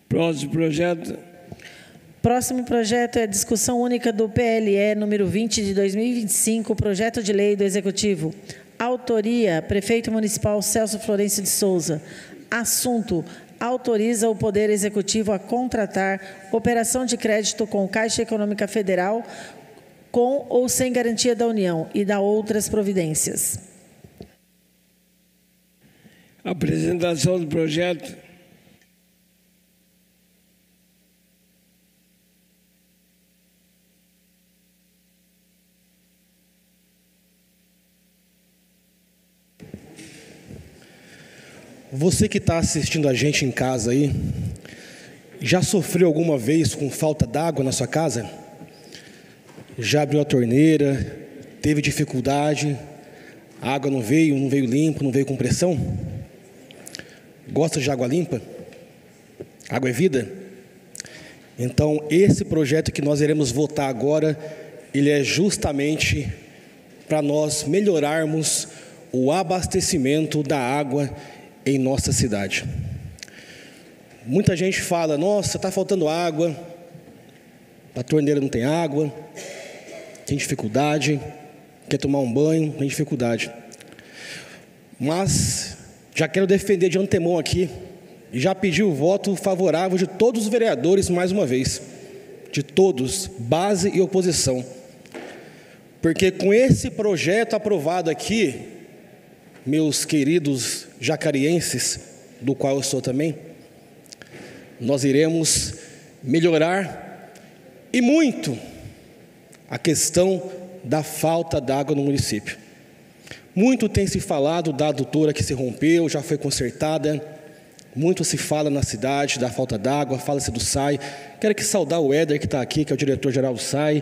Próximo projeto. Próximo projeto é a discussão única do PLE número 20 de 2025, projeto de lei do Executivo. Autoria, Prefeito Municipal Celso Florencio de Souza. Assunto, autoriza o Poder Executivo a contratar operação de crédito com Caixa Econômica Federal, com ou sem garantia da União, e dá outras providências. Apresentação do projeto. Você que está assistindo a gente em casa aí, já sofreu alguma vez com falta d'água na sua casa? Já abriu a torneira, teve dificuldade, a água não veio limpa, não veio com pressão? Gosta de água limpa? Água é vida? Então, esse projeto que nós iremos votar agora, ele é justamente para nós melhorarmos o abastecimento da água em nossa cidade. Muita gente fala, nossa, está faltando água, a torneira não tem água, tem dificuldade, quer tomar um banho, tem dificuldade. Mas já quero defender de antemão aqui, e já pedi o voto favorável de todos os vereadores mais uma vez, de todos, base e oposição. Porque com esse projeto aprovado aqui, meus queridos jacarienses, do qual eu sou também, nós iremos melhorar e muito a questão da falta d'água no município. Muito tem se falado da adutora que se rompeu, já foi consertada, muito se fala na cidade da falta d'água, fala-se do SAI. Quero aqui saudar o Éder que está aqui, que é o diretor-geral do SAI,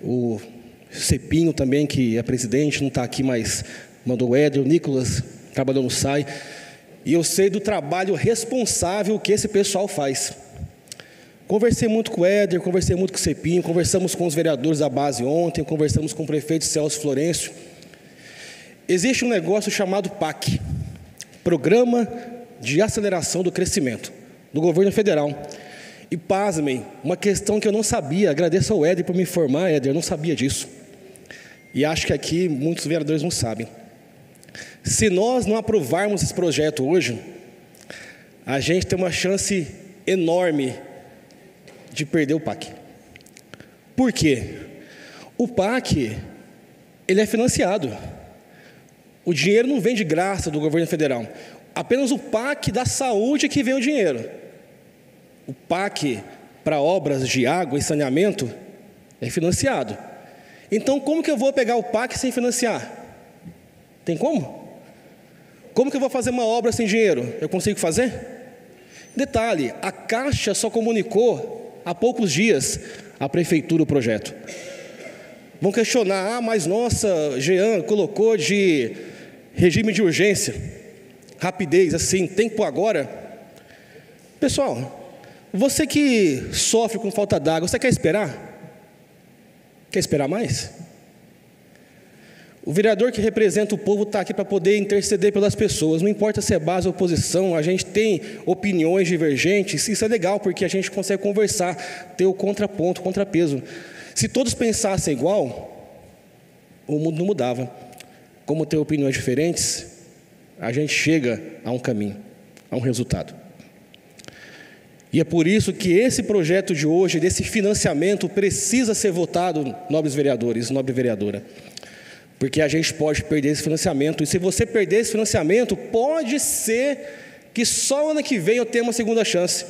o Cepinho também, que é presidente, não está aqui, mas mandou o Éder, o Nicolas trabalhou no SAI, e eu sei do trabalho responsável que esse pessoal faz. Conversei muito com o Éder, conversei muito com o Cepinho, conversamos com os vereadores da base ontem, conversamos com o prefeito Celso Florencio. Existe um negócio chamado PAC, Programa de Aceleração do Crescimento, do governo federal. E pasmem, uma questão que eu não sabia, agradeço ao Éder por me informar, Éder, eu não sabia disso. E acho que aqui muitos vereadores não sabem. Se nós não aprovarmos esse projeto hoje, a gente tem uma chance enorme de perder o PAC. Por quê? O PAC, ele é financiado. O dinheiro não vem de graça do governo federal. Apenas o PAC da saúde é que vem o dinheiro. O PAC para obras de água e saneamento é financiado. Então, como que eu vou pegar o PAC sem financiar? Tem como? Como que eu vou fazer uma obra sem dinheiro? Eu consigo fazer? Detalhe, a Caixa só comunicou há poucos dias à prefeitura o projeto. Vão questionar, mas nossa, Jean colocou de regime de urgência, rapidez, assim, tempo agora. Pessoal, você que sofre com falta d'água, você quer esperar? Quer esperar mais? O vereador que representa o povo está aqui para poder interceder pelas pessoas. Não importa se é base ou oposição, a gente tem opiniões divergentes. Isso é legal, porque a gente consegue conversar, ter o contraponto, o contrapeso. Se todos pensassem igual, o mundo não mudava. Como tem opiniões diferentes, a gente chega a um caminho, a um resultado. E é por isso que esse projeto de hoje, desse financiamento, precisa ser votado, nobres vereadores, nobre vereadora. Porque a gente pode perder esse financiamento. E se você perder esse financiamento, pode ser que só ano que vem eu tenha uma segunda chance.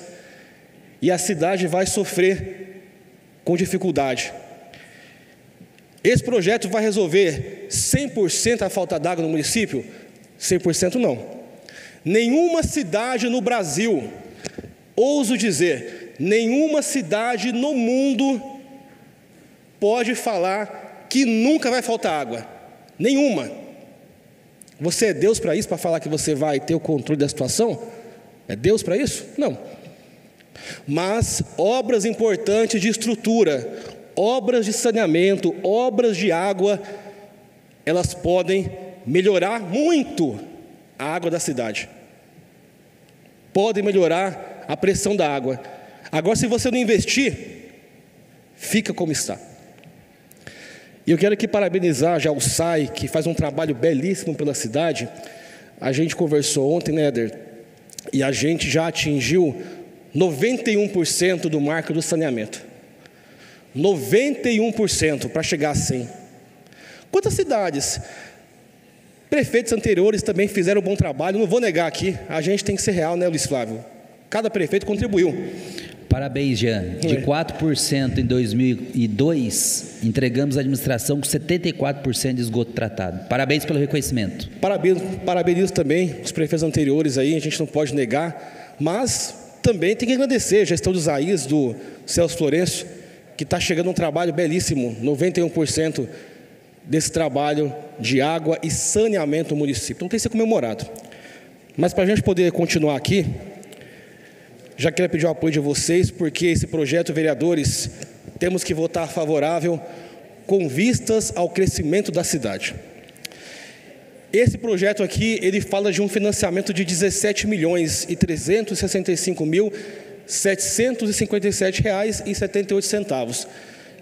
E a cidade vai sofrer com dificuldade. Esse projeto vai resolver 100% a falta d'água no município? 100% não. Nenhuma cidade no Brasil, ouso dizer, nenhuma cidade no mundo pode falar que nunca vai faltar água. Nenhuma. Você é Deus para isso, para falar que você vai ter o controle da situação? É Deus para isso? Não. Mas obras importantes de estrutura, obras de saneamento, obras de água, elas podem melhorar muito a água da cidade. Podem melhorar a pressão da água. Agora, se você não investir, fica como está. E eu quero aqui parabenizar já o SAI, que faz um trabalho belíssimo pela cidade. A gente conversou ontem, né, Éder? E a gente já atingiu 91% do marco do saneamento. 91% para chegar a 100%. Quantas cidades? Prefeitos anteriores também fizeram um bom trabalho. Não vou negar aqui, a gente tem que ser real, né, Luiz Flávio? Cada prefeito contribuiu. Parabéns, Jean. De 4% em 2002, entregamos a administração com 74% de esgoto tratado. Parabéns pelo reconhecimento. Parabenizo também os prefeitos anteriores aí, a gente não pode negar, mas também tem que agradecer a gestão do Isaías, do Celso Florencio, que está chegando um trabalho belíssimo, 91% desse trabalho de água e saneamento no município. Então tem que ser comemorado. Mas para a gente poder continuar aqui, já quero pedir o apoio de vocês, porque esse projeto, vereadores, temos que votar favorável com vistas ao crescimento da cidade. Esse projeto aqui, ele fala de um financiamento de R$ 17.365.757,78,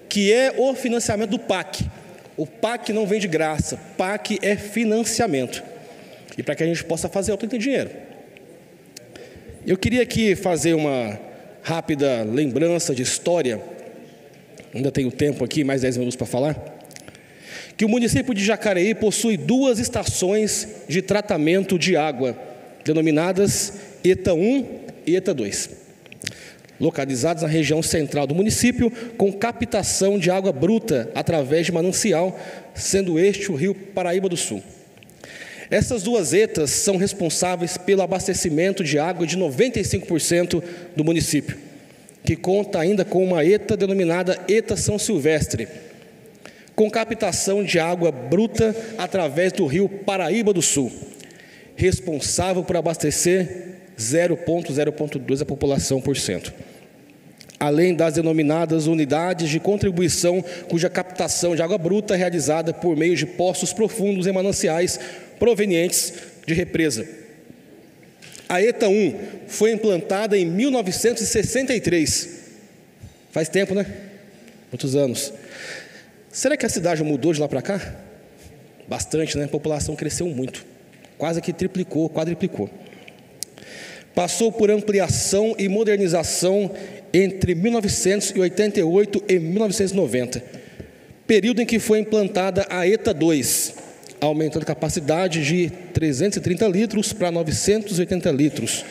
que é o financiamento do PAC. O PAC não vem de graça, PAC é financiamento. E para que a gente possa fazer, tem que ter dinheiro. Eu queria aqui fazer uma rápida lembrança de história, ainda tenho tempo aqui, mais 10 minutos para falar, que o município de Jacareí possui 2 estações de tratamento de água, denominadas ETA 1 e ETA 2, localizadas na região central do município, com captação de água bruta através de manancial, sendo este o rio Paraíba do Sul. Essas 2 ETAs são responsáveis pelo abastecimento de água de 95% do município, que conta ainda com uma ETA denominada ETA São Silvestre, com captação de água bruta através do rio Paraíba do Sul, responsável por abastecer 0,2% da população por cento. Além das denominadas unidades de contribuição, cuja captação de água bruta é realizada por meio de poços profundos em mananciais provenientes de represa. A ETA 1 foi implantada em 1963. Faz tempo, né? Muitos anos. Será que a cidade mudou de lá para cá? Bastante, né? A população cresceu muito. Quase que triplicou, quadriplicou. Passou por ampliação e modernização entre 1988 e 1990, período em que foi implantada a ETA 2, aumentando a capacidade de 330 litros para 980 litros.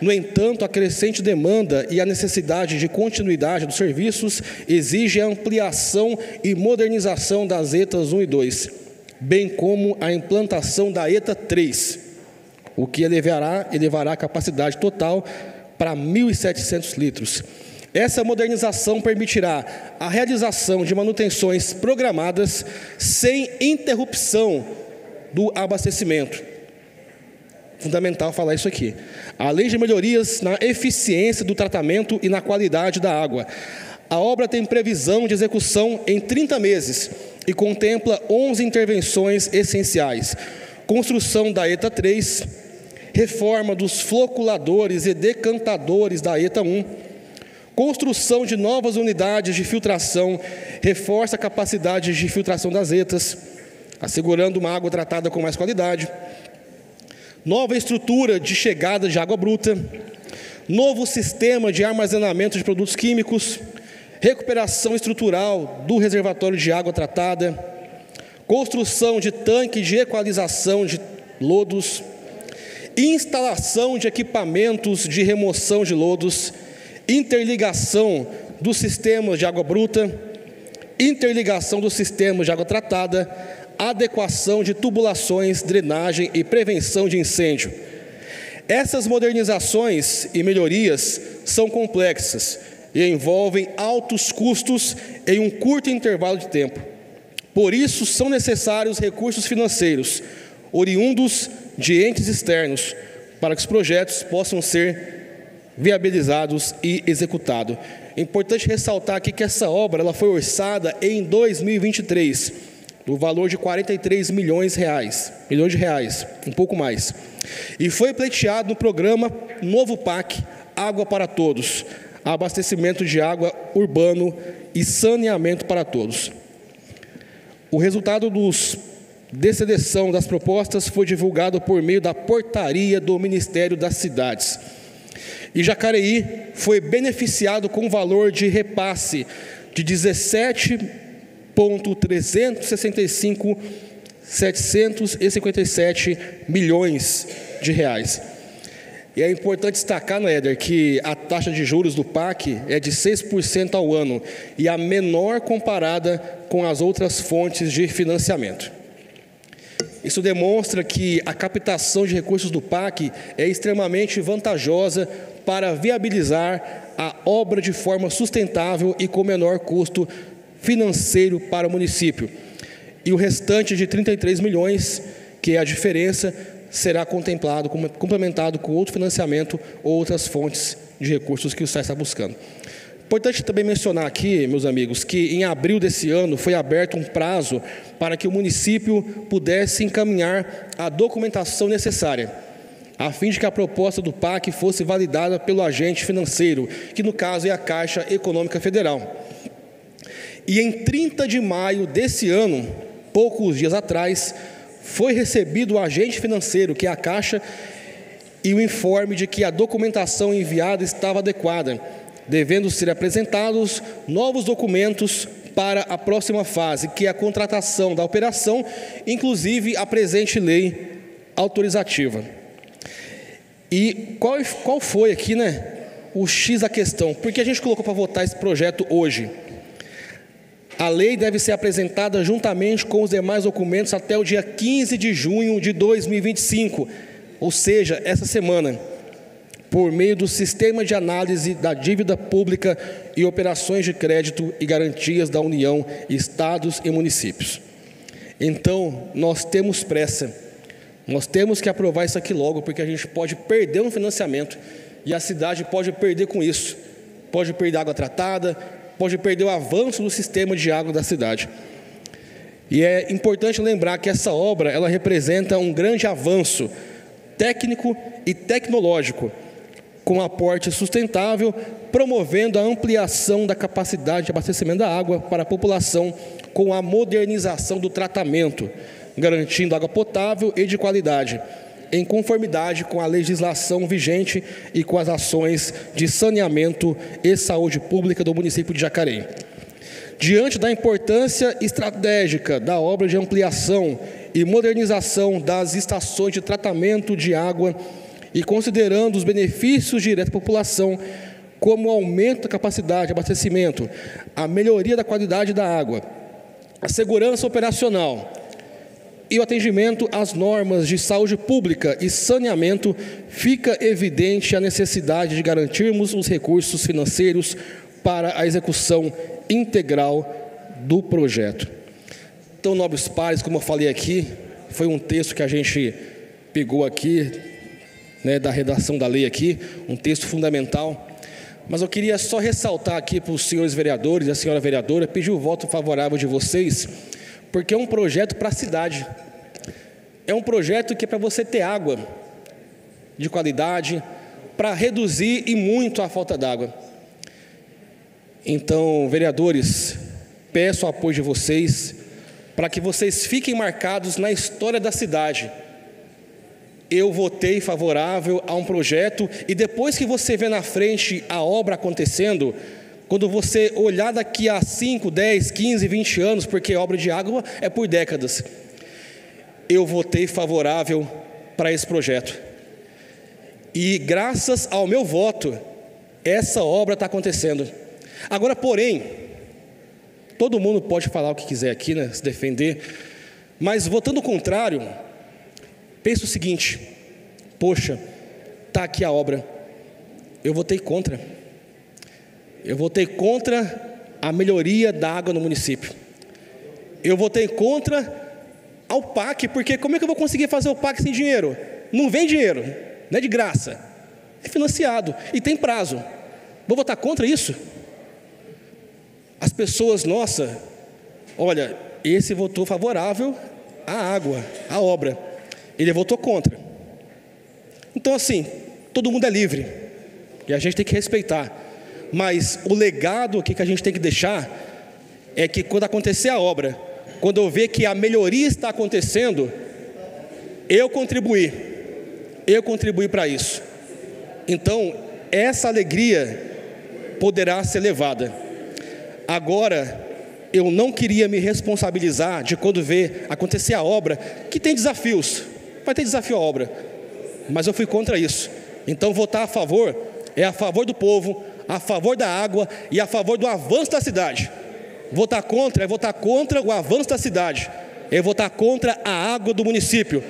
No entanto, a crescente demanda e a necessidade de continuidade dos serviços exige a ampliação e modernização das ETAs 1 e 2, bem como a implantação da ETA 3, o que elevará a capacidade total para 1.700 litros. Essa modernização permitirá a realização de manutenções programadas sem interrupção do abastecimento. Fundamental falar isso aqui. Além de melhorias na eficiência do tratamento e na qualidade da água. A obra tem previsão de execução em 30 meses e contempla 11 intervenções essenciais. Construção da ETA 3, reforma dos floculadores e decantadores da ETA 1, construção de novas unidades de filtração, reforça a capacidade de filtração das ETAs, assegurando uma água tratada com mais qualidade, nova estrutura de chegada de água bruta, novo sistema de armazenamento de produtos químicos, recuperação estrutural do reservatório de água tratada, construção de tanque de equalização de lodos, instalação de equipamentos de remoção de lodos, interligação dos sistemas de água bruta, interligação dos sistemas de água tratada, adequação de tubulações, drenagem e prevenção de incêndio. Essas modernizações e melhorias são complexas e envolvem altos custos em um curto intervalo de tempo. Por isso, são necessários recursos financeiros, oriundos de entes externos, para que os projetos possam ser viabilizados e executados. É importante ressaltar aqui que essa obra ela foi orçada em 2023, no valor de 43 milhões de reais, um pouco mais. E foi pleiteado no programa Novo PAC, Água para Todos, abastecimento de água urbano e saneamento para todos. O resultado dessa edição das propostas foi divulgado por meio da portaria do Ministério das Cidades. E Jacareí foi beneficiado com valor de repasse de 17.365.757 milhões de reais. E é importante destacar, Éder, que a taxa de juros do PAC é de 6% ao ano e a menor comparada com as outras fontes de financiamento. Isso demonstra que a captação de recursos do PAC é extremamente vantajosa para viabilizar a obra de forma sustentável e com menor custo financeiro para o município. E o restante de 33 milhões, que é a diferença, será contemplado, complementado com outro financiamento ou outras fontes de recursos que o Estado está buscando. Importante também mencionar aqui, meus amigos, que em abril desse ano foi aberto um prazo para que o município pudesse encaminhar a documentação necessária, a fim de que a proposta do PAC fosse validada pelo agente financeiro, que no caso é a Caixa Econômica Federal. E em 30 de maio desse ano, poucos dias atrás, foi recebido o agente financeiro, que é a Caixa, e o informe de que a documentação enviada estava adequada, devendo ser apresentados novos documentos para a próxima fase, que é a contratação da operação, inclusive a presente lei autorizativa. E qual foi aqui, o X da questão? Porque a gente colocou para votar esse projeto hoje. A lei deve ser apresentada juntamente com os demais documentos até o dia 15 de junho de 2025, ou seja, essa semana, por meio do Sistema de Análise da Dívida Pública e Operações de Crédito e Garantias da União, Estados e Municípios. Então, nós temos pressa, nós temos que aprovar isso aqui logo, porque a gente pode perder um financiamento e a cidade pode perder com isso, pode perder água tratada, pode perder o avanço do sistema de água da cidade. E é importante lembrar que essa obra, ela representa um grande avanço técnico e tecnológico, com aporte sustentável, promovendo a ampliação da capacidade de abastecimento da água para a população, com a modernização do tratamento, garantindo água potável e de qualidade, em conformidade com a legislação vigente e com as ações de saneamento e saúde pública do município de Jacareí. Diante da importância estratégica da obra de ampliação e modernização das estações de tratamento de água e considerando os benefícios diretos à população, como o aumento da capacidade de abastecimento, a melhoria da qualidade da água, a segurança operacional e o atendimento às normas de saúde pública e saneamento, fica evidente a necessidade de garantirmos os recursos financeiros para a execução integral do projeto. Então, nobres pares, como eu falei aqui, foi um texto que a gente pegou aqui, da redação da lei aqui, um texto fundamental, mas eu queria só ressaltar aqui para os senhores vereadores e a senhora vereadora, pedir o voto favorável de vocês, porque é um projeto para a cidade, é um projeto que é para você ter água de qualidade, para reduzir e muito a falta d'água. Então, vereadores, peço o apoio de vocês, para que vocês fiquem marcados na história da cidade. Eu votei favorável a um projeto, e depois que você vê na frente a obra acontecendo, quando você olhar daqui a 5, 10, 15, 20 anos, porque obra de água é por décadas, eu votei favorável para esse projeto. E graças ao meu voto, essa obra está acontecendo. Agora, porém, todo mundo pode falar o que quiser aqui, se defender, mas votando o contrário, pensa o seguinte: poxa, está aqui a obra, eu votei contra. Eu votei contra a melhoria da água no município. Eu votei contra ao PAC, porque como é que eu vou conseguir fazer o PAC sem dinheiro? Não vem dinheiro, não é de graça, é financiado e tem prazo. Vou votar contra isso? As pessoas, nossa, olha, esse votou favorável à água, à obra, ele votou contra. Então, assim, todo mundo é livre. e a gente tem que respeitar. Mas o legado aqui que a gente tem que deixar é que quando acontecer a obra, quando eu ver que a melhoria está acontecendo, eu contribuí para isso. Então, essa alegria poderá ser levada. Agora, eu não queria me responsabilizar de quando ver acontecer a obra, que tem desafios, vai ter desafio a obra, mas eu fui contra isso. Então, votar a favor é a favor do povo, a favor da água e a favor do avanço da cidade. Votar contra é votar contra o avanço da cidade, é votar contra a água do município.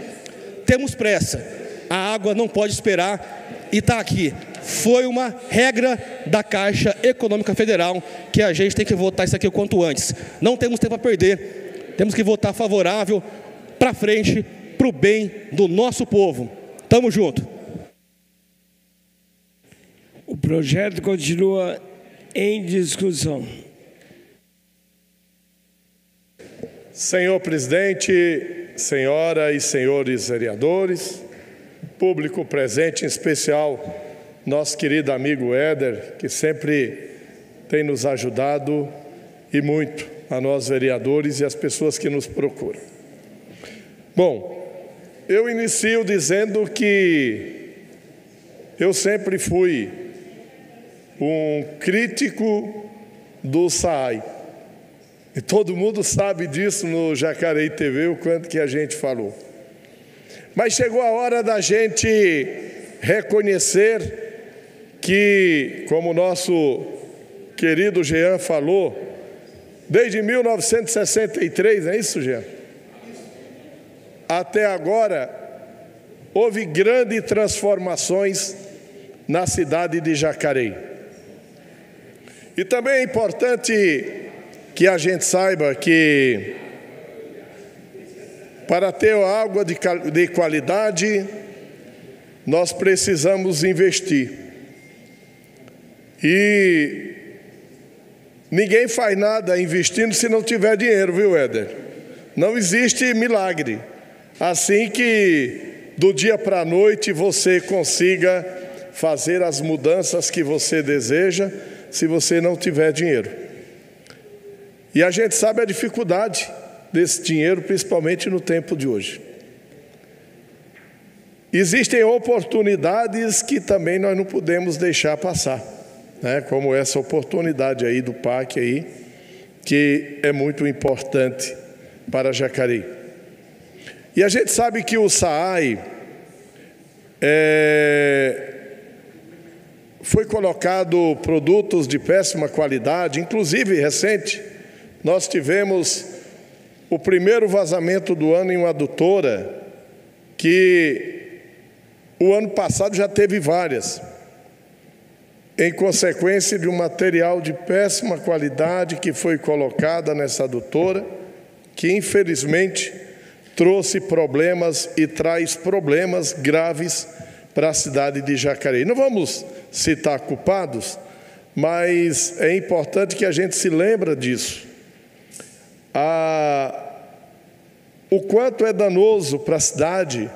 Temos pressa, a água não pode esperar e está aqui. Foi uma regra da Caixa Econômica Federal que a gente tem que votar isso aqui o quanto antes. Não temos tempo a perder, temos que votar favorável para frente, para o bem do nosso povo. Tamo junto. O projeto continua em discussão. Senhor presidente, senhora e senhores vereadores, público presente, em especial nosso querido amigo Éder, que sempre tem nos ajudado e muito, a nós vereadores e as pessoas que nos procuram. Bom, eu inicio dizendo que eu sempre fui um crítico do SAAI. E todo mundo sabe disso no Jacareí TV, o quanto que a gente falou. Mas chegou a hora da gente reconhecer que, como o nosso querido Jean falou, desde 1963, não é isso, Jean? Até agora, houve grandes transformações na cidade de Jacareí. E também é importante que a gente saiba que, para ter água de qualidade, nós precisamos investir. E ninguém faz nada investindo se não tiver dinheiro, viu, Éder? Não existe milagre. Assim que do dia para a noite você consiga fazer as mudanças que você deseja, se você não tiver dinheiro. E a gente sabe a dificuldade desse dinheiro, principalmente no tempo de hoje. Existem oportunidades que também nós não podemos deixar passar, né? Como essa oportunidade aí do PAC aí, que é muito importante para Jacareí. E a gente sabe que o SAAI foi colocado produtos de péssima qualidade, inclusive recente, nós tivemos o primeiro vazamento do ano em uma adutora, que o ano passado já teve várias, em consequência de um material de péssima qualidade que foi colocada nessa adutora, que infelizmente trouxe problemas e traz problemas graves para a cidade de Jacareí. Não vamos citar culpados, mas é importante que a gente se lembre disso. O quanto é danoso para a cidade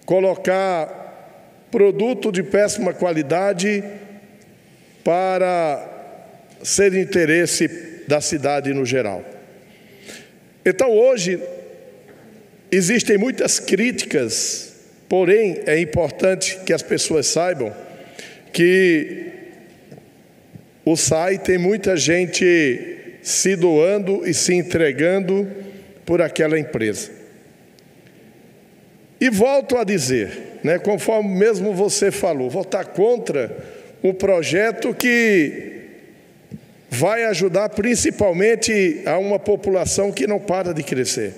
colocar produto de péssima qualidade para ser de interesse da cidade no geral. Então, hoje, existem muitas críticas, porém, é importante que as pessoas saibam que o SAAI tem muita gente se doando e se entregando por aquela empresa. E volto a dizer, né, conforme mesmo você falou, votar contra um projeto que vai ajudar principalmente a uma população que não para de crescer.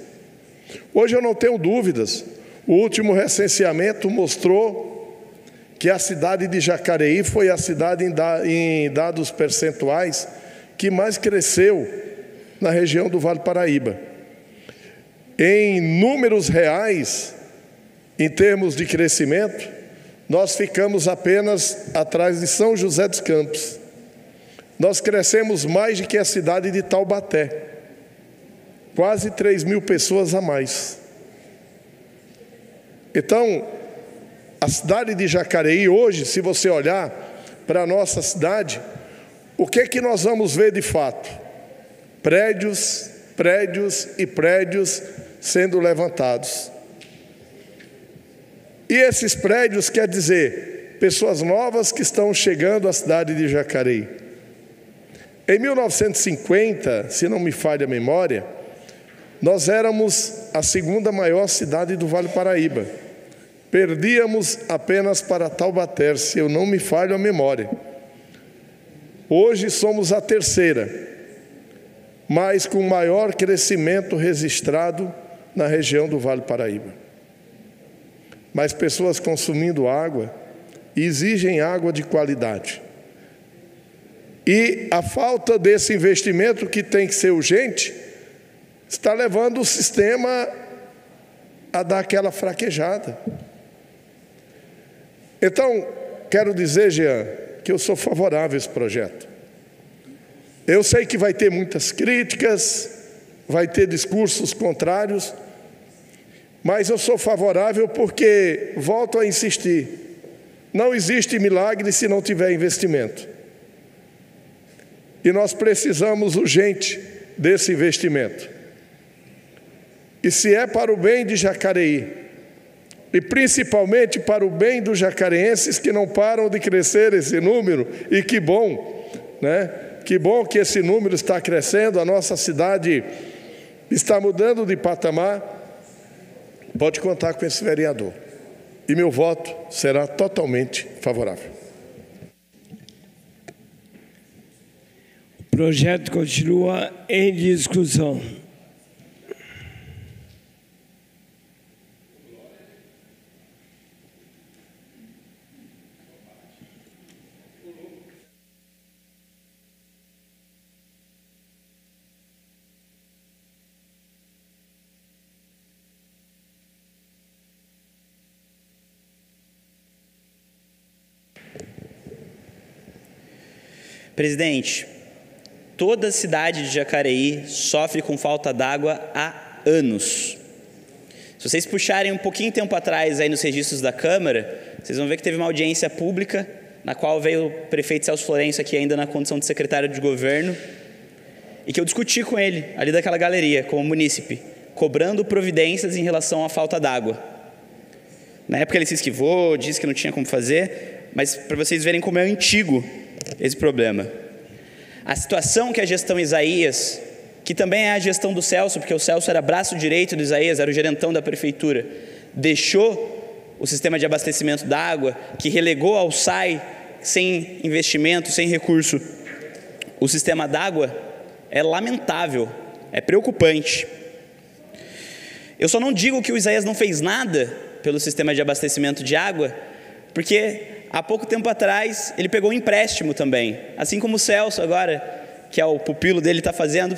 Hoje eu não tenho dúvidas, o último recenseamento mostrou que a cidade de Jacareí foi a cidade em dados percentuais que mais cresceu na região do Vale Paraíba. Em números reais, em termos de crescimento, nós ficamos apenas atrás de São José dos Campos. Nós crescemos mais do que a cidade de Taubaté, quase 3.000 pessoas a mais. Então, a cidade de Jacareí hoje, se você olhar, para a nossa cidade, o que é que nós vamos ver de fato? Prédios, prédios e prédios sendo levantados. E esses prédios quer dizer pessoas novas que estão chegando à cidade de Jacareí. Em 1950, se não me falha a memória, nós éramos a segunda maior cidade do Vale Paraíba. Perdíamos apenas para Taubaté, se eu não me falho a memória. Hoje somos a terceira, mas com maior crescimento registrado na região do Vale Paraíba. Mas pessoas consumindo água exigem água de qualidade. E a falta desse investimento, que tem que ser urgente, está levando o sistema a dar aquela fraquejada. Então, quero dizer, Jean, que eu sou favorável a esse projeto. Eu sei que vai ter muitas críticas, vai ter discursos contrários, mas eu sou favorável porque, volto a insistir, não existe milagre se não tiver investimento. E nós precisamos urgente desse investimento. E se é para o bem de Jacareí, e principalmente para o bem dos jacareenses que não param de crescer esse número, e que bom, né? Que bom que esse número está crescendo, a nossa cidade está mudando de patamar, pode contar com esse vereador. E meu voto será totalmente favorável. O projeto continua em discussão. Presidente, toda a cidade de Jacareí sofre com falta d'água há anos. Se vocês puxarem um pouquinho tempo atrás aí nos registros da Câmara, vocês vão ver que teve uma audiência pública, na qual veio o prefeito Celso Florencio aqui ainda na condição de secretário de governo, e que eu discuti com ele, ali daquela galeria, como munícipe, cobrando providências em relação à falta d'água. Na época ele se esquivou, disse que não tinha como fazer, mas para vocês verem como é antigo esse problema. A situação que a gestão Isaías, que também é a gestão do Celso, porque o Celso era braço direito do Isaías, era o gerentão da prefeitura, deixou o sistema de abastecimento da água, que relegou ao SAI, sem investimento, sem recurso, o sistema d'água, é lamentável, é preocupante. Eu só não digo que o Isaías não fez nada pelo sistema de abastecimento de água, porque há pouco tempo atrás, ele pegou um empréstimo também. Assim como o Celso agora, que é o pupilo dele, está fazendo,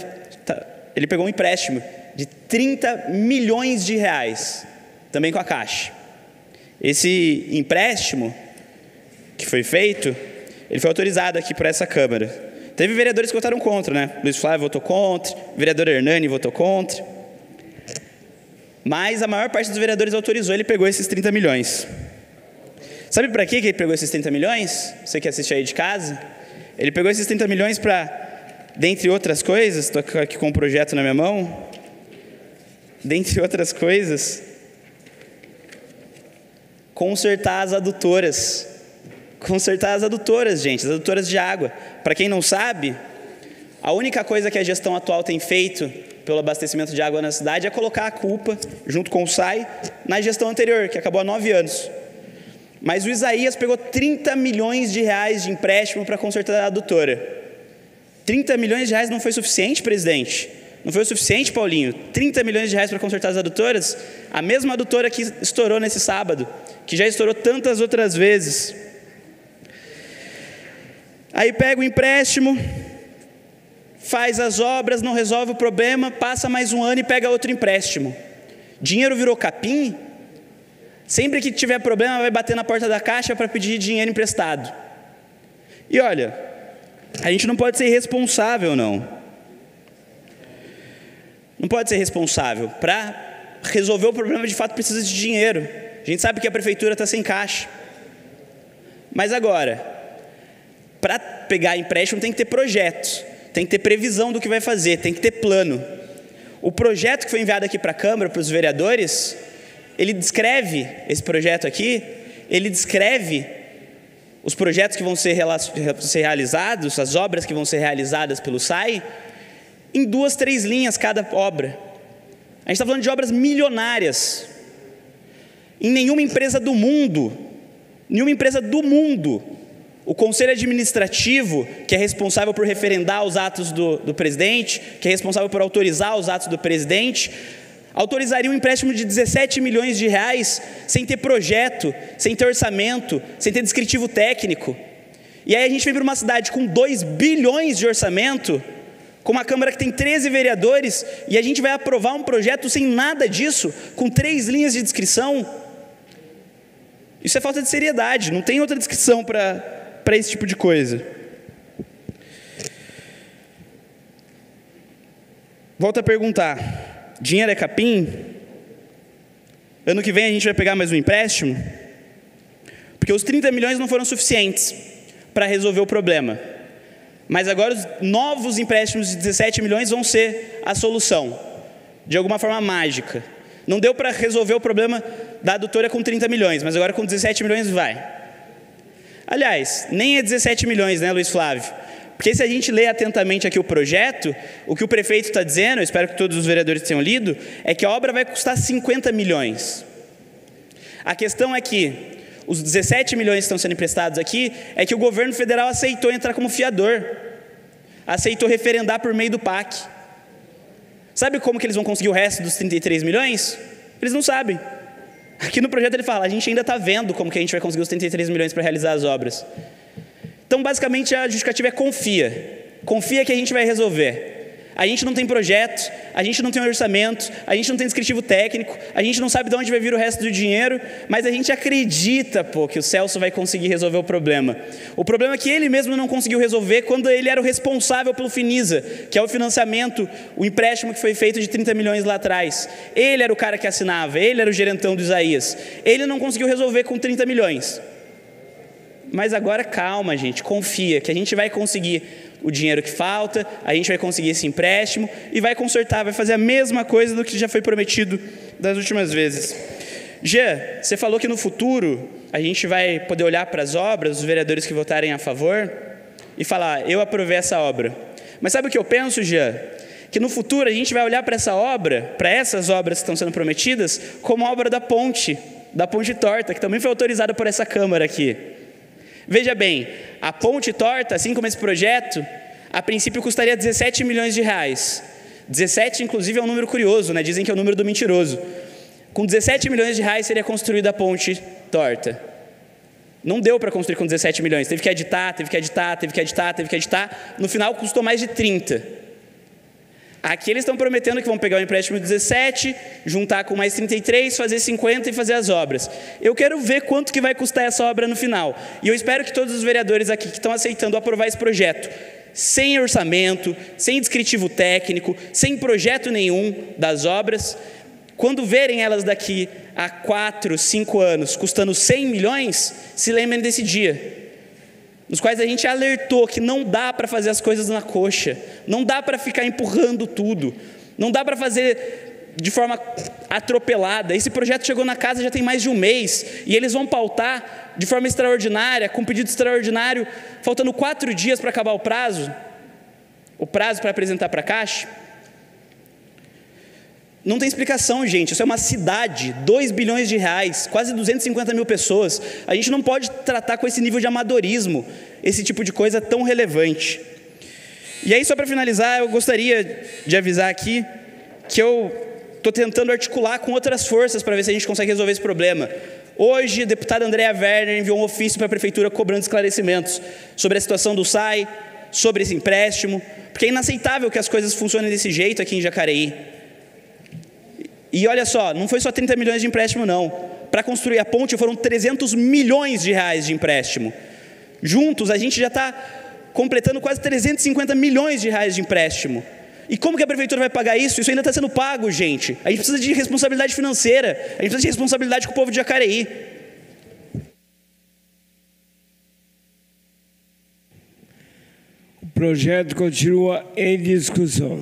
ele pegou um empréstimo de 30 milhões de reais, também com a Caixa. Esse empréstimo que foi feito, ele foi autorizado aqui por essa Câmara. Teve vereadores que votaram contra, né? Luiz Flávio votou contra, o vereador Hernani votou contra. Mas a maior parte dos vereadores autorizou, ele pegou esses 30 milhões. Sabe para que ele pegou esses 30 milhões? Você que assiste aí de casa? Ele pegou esses 30 milhões para, dentre outras coisas, estou aqui com um projeto na minha mão, dentre outras coisas, consertar as adutoras. Consertar as adutoras, gente, as adutoras de água. Para quem não sabe, a única coisa que a gestão atual tem feito pelo abastecimento de água na cidade é colocar a culpa, junto com o SAI, na gestão anterior, que acabou há 9 anos. Mas o Isaías pegou 30 milhões de reais de empréstimo para consertar a adutora. 30 milhões de reais não foi suficiente, presidente? Não foi o suficiente, Paulinho? 30 milhões de reais para consertar as adutoras? A mesma adutora que estourou nesse sábado, que já estourou tantas outras vezes. Aí pega o empréstimo, faz as obras, não resolve o problema, passa mais um ano e pega outro empréstimo. Dinheiro virou capim? Sempre que tiver problema, vai bater na porta da Caixa para pedir dinheiro emprestado. E olha, a gente não pode ser irresponsável, não. Não pode ser responsável. Para resolver o problema, de fato, precisa de dinheiro. A gente sabe que a prefeitura está sem caixa. Mas agora, para pegar empréstimo tem que ter projetos, tem que ter previsão do que vai fazer, tem que ter plano. O projeto que foi enviado aqui para a Câmara, para os vereadores, ele descreve, esse projeto aqui, ele descreve os projetos que vão ser realizados, as obras que vão ser realizadas pelo SAI, em 2, 3 linhas cada obra. A gente está falando de obras milionárias. Em nenhuma empresa do mundo, o Conselho Administrativo, que é responsável por referendar os atos do presidente, que é responsável por autorizar os atos do presidente, autorizaria um empréstimo de 17 milhões de reais sem ter projeto, sem ter orçamento, sem ter descritivo técnico. E aí a gente vem para uma cidade com 2 bilhões de orçamento, com uma Câmara que tem 13 vereadores, e a gente vai aprovar um projeto sem nada disso, com 3 linhas de descrição. Isso é falta de seriedade, não tem outra descrição para esse tipo de coisa. Volto a perguntar, dinheiro é capim? Ano que vem a gente vai pegar mais um empréstimo? Porque os 30 milhões não foram suficientes para resolver o problema. Mas agora os novos empréstimos de 17 milhões vão ser a solução, de alguma forma mágica. Não deu para resolver o problema da adutora com 30 milhões, mas agora com 17 milhões vai. Aliás, nem é 17 milhões, né, Luiz Flávio? Porque se a gente lê atentamente aqui o projeto, o que o prefeito está dizendo, eu espero que todos os vereadores tenham lido, é que a obra vai custar 50 milhões. A questão é que os 17 milhões que estão sendo emprestados aqui, é que o governo federal aceitou entrar como fiador, aceitou referendar por meio do PAC. Sabe como que eles vão conseguir o resto dos 33 milhões? Eles não sabem. Aqui no projeto ele fala, a gente ainda está vendo como que a gente vai conseguir os 33 milhões para realizar as obras. Então, basicamente, a justificativa é confia. Confia que a gente vai resolver. A gente não tem projeto, a gente não tem orçamento, a gente não tem descritivo técnico, a gente não sabe de onde vai vir o resto do dinheiro, mas a gente acredita, que o Celso vai conseguir resolver o problema. O problema é que ele mesmo não conseguiu resolver quando ele era o responsável pelo Finisa, que é o financiamento, o empréstimo que foi feito de 30 milhões lá atrás. Ele era o cara que assinava, ele era o gerentão do Isaías. Ele não conseguiu resolver com 30 milhões. Mas agora calma, gente, confia que a gente vai conseguir o dinheiro que falta, a gente vai conseguir esse empréstimo e vai consertar, vai fazer a mesma coisa do que já foi prometido das últimas vezes. Jean, você falou que no futuro a gente vai poder olhar para as obras, os vereadores que votarem a favor, e falar, eu aprovei essa obra. Mas sabe o que eu penso, Jean? Que no futuro a gente vai olhar para essa obra, para essas obras que estão sendo prometidas, como a obra da ponte torta, que também foi autorizada por essa Câmara aqui. Veja bem, a ponte torta, assim como esse projeto, a princípio custaria 17 milhões de reais. 17, inclusive, é um número curioso, né? Dizem que é o número do mentiroso. Com 17 milhões de reais seria construída a ponte torta. Não deu para construir com 17 milhões. Teve que editar. No final, custou mais de 30. Aqui eles estão prometendo que vão pegar o empréstimo de 17, juntar com mais 33, fazer 50 e fazer as obras. Eu quero ver quanto que vai custar essa obra no final. E eu espero que todos os vereadores aqui que estão aceitando aprovar esse projeto, sem orçamento, sem descritivo técnico, sem projeto nenhum das obras, quando verem elas daqui a 4, 5 anos custando 100 milhões, se lembrem desse dia. Nos quais a gente alertou que não dá para fazer as coisas na coxa, não dá para ficar empurrando tudo, não dá para fazer de forma atropelada. Esse projeto chegou na casa já tem mais de um mês, e eles vão pautar de forma extraordinária, com pedido extraordinário, faltando 4 dias para acabar o prazo para apresentar para a Caixa. Não tem explicação, gente. Isso é uma cidade, 2 bilhões de reais, quase 250 mil pessoas. A gente não pode tratar com esse nível de amadorismo esse tipo de coisa tão relevante. E aí, só para finalizar, eu gostaria de avisar aqui que eu estou tentando articular com outras forças para ver se a gente consegue resolver esse problema. Hoje, a deputada Andréa Werner enviou um ofício para a Prefeitura cobrando esclarecimentos sobre a situação do SAI, sobre esse empréstimo, porque é inaceitável que as coisas funcionem desse jeito aqui em Jacareí. E olha só, não foi só 30 milhões de empréstimo, não. Para construir a ponte foram 300 milhões de reais de empréstimo. Juntos, a gente já está completando quase 350 milhões de reais de empréstimo. E como que a Prefeitura vai pagar isso? Isso ainda está sendo pago, gente. A gente precisa de responsabilidade financeira. A gente precisa de responsabilidade com o povo de Jacareí. O projeto continua em discussão.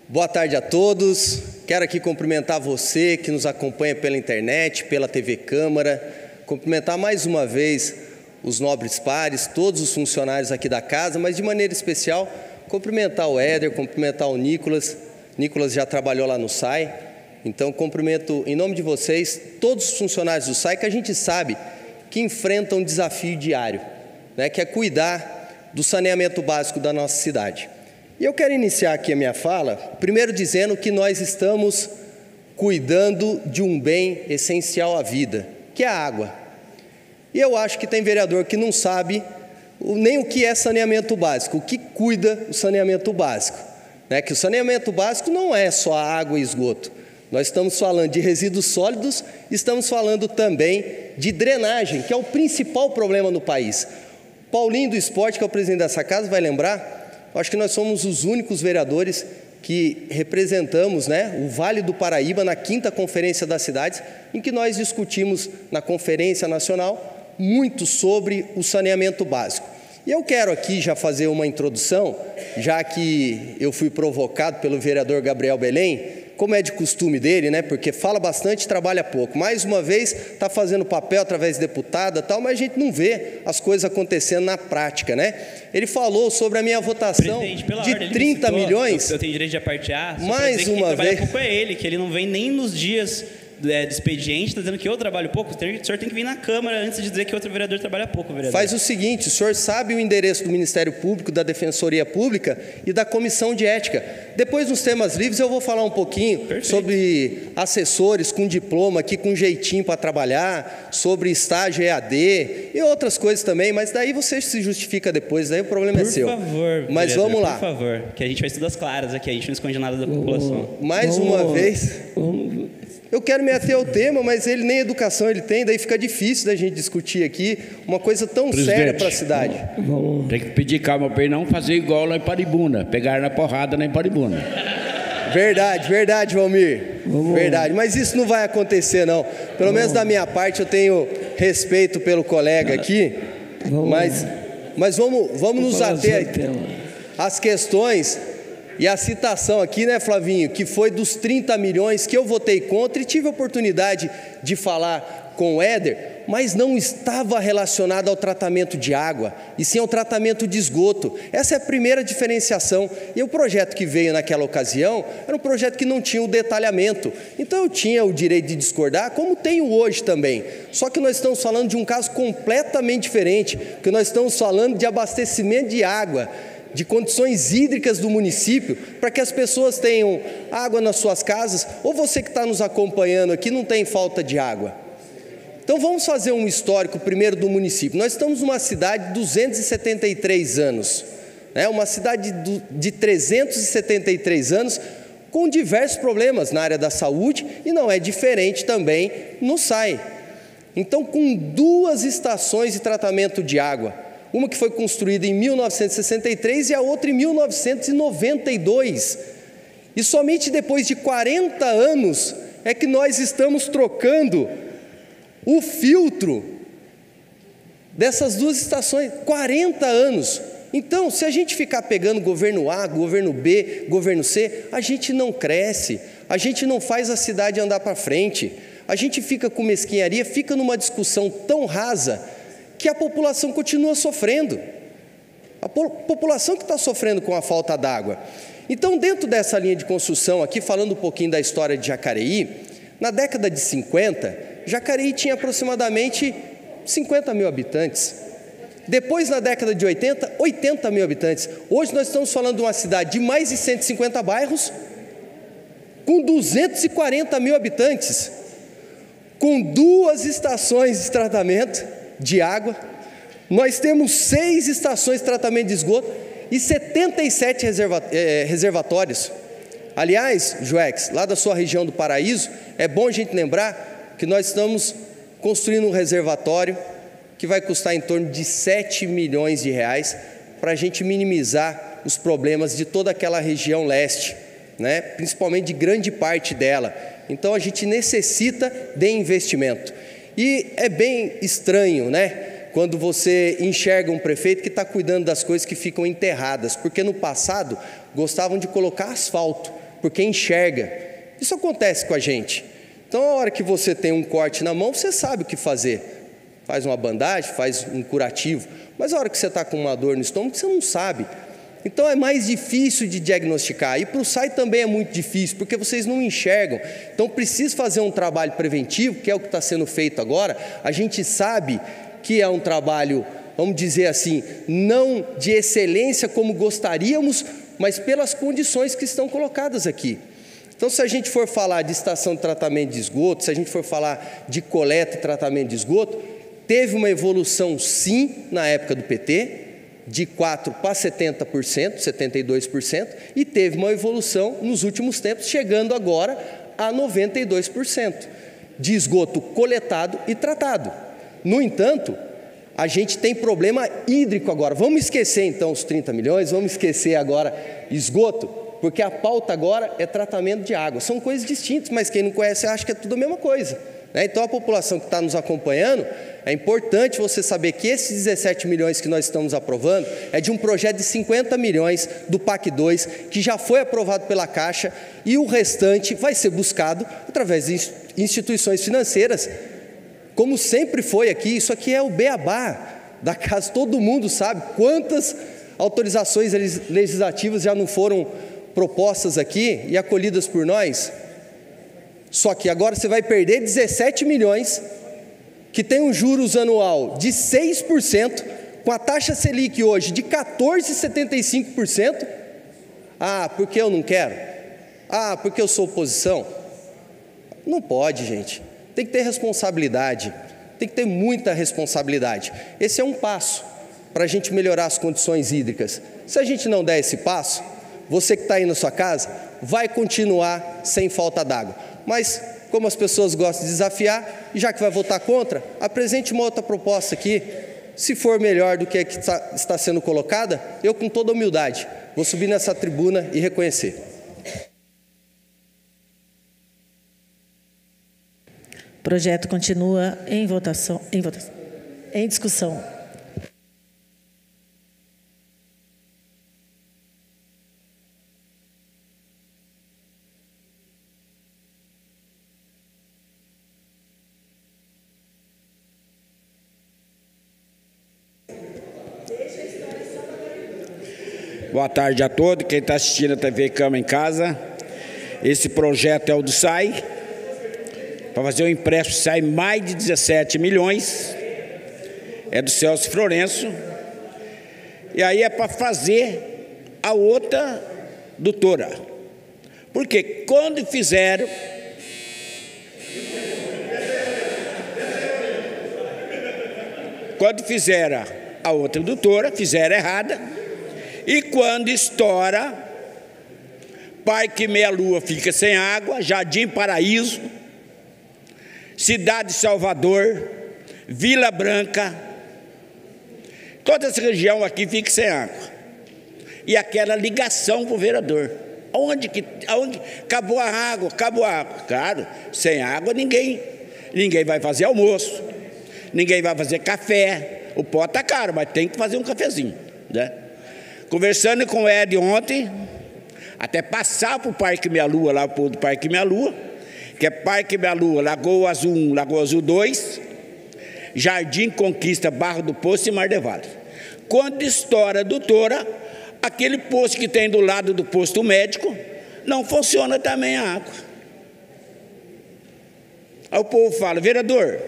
Boa tarde a todos. Quero aqui cumprimentar você que nos acompanha pela internet, pela TV Câmara. Cumprimentar mais uma vez os nobres pares, todos os funcionários aqui da casa, mas de maneira especial cumprimentar o Éder, cumprimentar o Nicolas. Nicolas já trabalhou lá no SAI. Então cumprimento em nome de vocês todos os funcionários do SAI que a gente sabe que enfrentam um desafio diário, né, que é cuidar do saneamento básico da nossa cidade. E eu quero iniciar aqui a minha fala, primeiro dizendo que nós estamos cuidando de um bem essencial à vida, que é a água. E eu acho que tem vereador que não sabe nem o que é saneamento básico, o que cuida o saneamento básico, né? Que o saneamento básico não é só água e esgoto. Nós estamos falando de resíduos sólidos, estamos falando também de drenagem, que é o principal problema no país. Paulinho do Esporte, que é o presidente dessa casa, vai lembrar. Acho que nós somos os únicos vereadores que representamos, né, o Vale do Paraíba na 5ª Conferência das Cidades, em que nós discutimos na Conferência Nacional muito sobre o saneamento básico. E eu quero aqui já fazer uma introdução, já que eu fui provocado pelo vereador Gabriel Belém, como é de costume dele, né? Porque fala bastante e trabalha pouco. Mais uma vez, está fazendo papel através de deputada e tal, mas a gente não vê as coisas acontecendo na prática, né? Ele falou sobre a minha votação de 30 milhões. Eu tenho direito de apartear. Mais uma vez. Quem trabalha pouco é ele, que ele não vem nem nos dias de expediente, está dizendo que eu trabalho pouco. O senhor tem que vir na Câmara antes de dizer que outro vereador trabalha pouco, vereador. Faz o seguinte, o senhor sabe o endereço do Ministério Público, da Defensoria Pública e da Comissão de Ética. Depois, nos temas livres, eu vou falar um pouquinho sobre assessores com diploma, aqui com jeitinho para trabalhar, sobre estágio EAD e outras coisas também, mas daí você se justifica depois, daí o problema é seu. Por favor, mas vereador, vamos lá. Por favor, que a gente faz tudo às claras aqui, a gente não esconde nada da população. Mais uma vez... Eu quero me ater ao tema, mas ele nem educação ele tem, daí fica difícil da gente discutir aqui uma coisa tão séria para a cidade. Tem que pedir calma para ele não fazer igual lá em Paribuna, pegar na porrada lá em Paribuna. Verdade, verdade, Valmir. Verdade, mas isso não vai acontecer não. Pelo menos da minha parte eu tenho respeito pelo colega aqui, mas vamos nos ater às questões. E a citação aqui, né, Flavinho, que foi dos 30 milhões que eu votei contra e tive a oportunidade de falar com o Éder, mas não estava relacionada ao tratamento de água, e sim ao tratamento de esgoto. Essa é a primeira diferenciação. E o projeto que veio naquela ocasião era um projeto que não tinha o detalhamento. Então eu tinha o direito de discordar, como tenho hoje também. Só que nós estamos falando de um caso completamente diferente, porque nós estamos falando de abastecimento de água, de condições hídricas do município, para que as pessoas tenham água nas suas casas, ou você que está nos acompanhando aqui não tem falta de água. Então vamos fazer um histórico primeiro do município. Nós estamos numa cidade de 273 anos, né? Uma cidade de 373 anos, com diversos problemas na área da saúde, e não é diferente também no SAI. Então, com 2 estações de tratamento de água, uma que foi construída em 1963 e a outra em 1992. E somente depois de 40 anos é que nós estamos trocando o filtro dessas 2 estações. 40 anos. Então, se a gente ficar pegando governo A, governo B, governo C, a gente não cresce, a gente não faz a cidade andar para frente, a gente fica com mesquinharia, fica numa discussão tão rasa que a população continua sofrendo. A população que está sofrendo com a falta d'água. Então, dentro dessa linha de construção aqui, falando um pouquinho da história de Jacareí, na década de 50, Jacareí tinha aproximadamente 50 mil habitantes. Depois, na década de 80, 80 mil habitantes. Hoje nós estamos falando de uma cidade de mais de 150 bairros, com 240 mil habitantes, com 2 estações de tratamento de água, nós temos 6 estações de tratamento de esgoto e 77 reservatórios. Aliás, Joex, lá da sua região do Paraíso, é bom a gente lembrar que nós estamos construindo um reservatório que vai custar em torno de 7 milhões de reais para a gente minimizar os problemas de toda aquela região leste, né? Principalmente de grande parte dela. Então a gente necessita de investimento. E é bem estranho, né? Quando você enxerga um prefeito que está cuidando das coisas que ficam enterradas, porque no passado gostavam de colocar asfalto, porque enxerga. Isso acontece com a gente. Então, a hora que você tem um corte na mão, você sabe o que fazer. Faz uma bandagem, faz um curativo. Mas a hora que você está com uma dor no estômago, você não sabe. Então, é mais difícil de diagnosticar. E para o SAI também é muito difícil, porque vocês não enxergam. Então, precisa fazer um trabalho preventivo, que é o que está sendo feito agora. A gente sabe que é um trabalho, vamos dizer assim, não de excelência como gostaríamos, mas pelas condições que estão colocadas aqui. Então, se a gente for falar de estação de tratamento de esgoto, se a gente for falar de coleta e tratamento de esgoto, teve uma evolução, sim, na época do PT, de 4% para 70%, 72%, e teve uma evolução nos últimos tempos, chegando agora a 92% de esgoto coletado e tratado. No entanto, a gente tem problema hídrico agora. Vamos esquecer então os 30 milhões, vamos esquecer agora esgoto, porque a pauta agora é tratamento de água. São coisas distintas, mas quem não conhece acha que é tudo a mesma coisa, né? Então a população que está nos acompanhando, é importante você saber que esses 17 milhões que nós estamos aprovando é de um projeto de 50 milhões do PAC 2, que já foi aprovado pela Caixa, e o restante vai ser buscado através de instituições financeiras, como sempre foi aqui. Isso aqui é o beabá da casa, todo mundo sabe quantas autorizações legislativas já não foram propostas aqui e acolhidas por nós. Só que agora você vai perder 17 milhões, que tem um juros anual de 6%, com a taxa Selic hoje de 14,75%. Ah, porque eu não quero? Ah, porque eu sou oposição? Não pode, gente. Tem que ter responsabilidade, tem que ter muita responsabilidade. Esse é um passo para a gente melhorar as condições hídricas. Se a gente não der esse passo, você que está aí na sua casa vai continuar sem falta d'água. Mas, como as pessoas gostam de desafiar, já que vai votar contra, apresente uma outra proposta aqui. Se for melhor do que a que está sendo colocada, eu, com toda humildade, vou subir nessa tribuna e reconhecer. O projeto continua em votação, em discussão. Boa tarde a todos, quem está assistindo a TV Câmara em casa. Esse projeto é o do SAI, para fazer um empréstimo SAI mais de 17 milhões, é do Celso Florencio, e aí é para fazer a outra doutora, porque quando fizeram, a outra doutora, fizeram errada, e quando estoura, Parque Meia Lua fica sem água, Jardim Paraíso, Cidade de Salvador, Vila Branca, toda essa região aqui fica sem água. E aquela ligação para o vereador. Aonde acabou a água? Acabou a água. Claro, sem água ninguém vai fazer almoço, ninguém vai fazer café. O pó está caro, mas tem que fazer um cafezinho, né? Conversando com o Ed ontem, até passar para o Parque Meia Lua, lá para o Parque Meia Lua, que é Parque Meia Lua, Lagoa Azul 1, Lagoa Azul 2, Jardim Conquista, Barra do Poço e Mar de Vale. Quando estoura a doutora, aquele poço que tem do lado do posto médico, não funciona também a água. Aí o povo fala, vereador,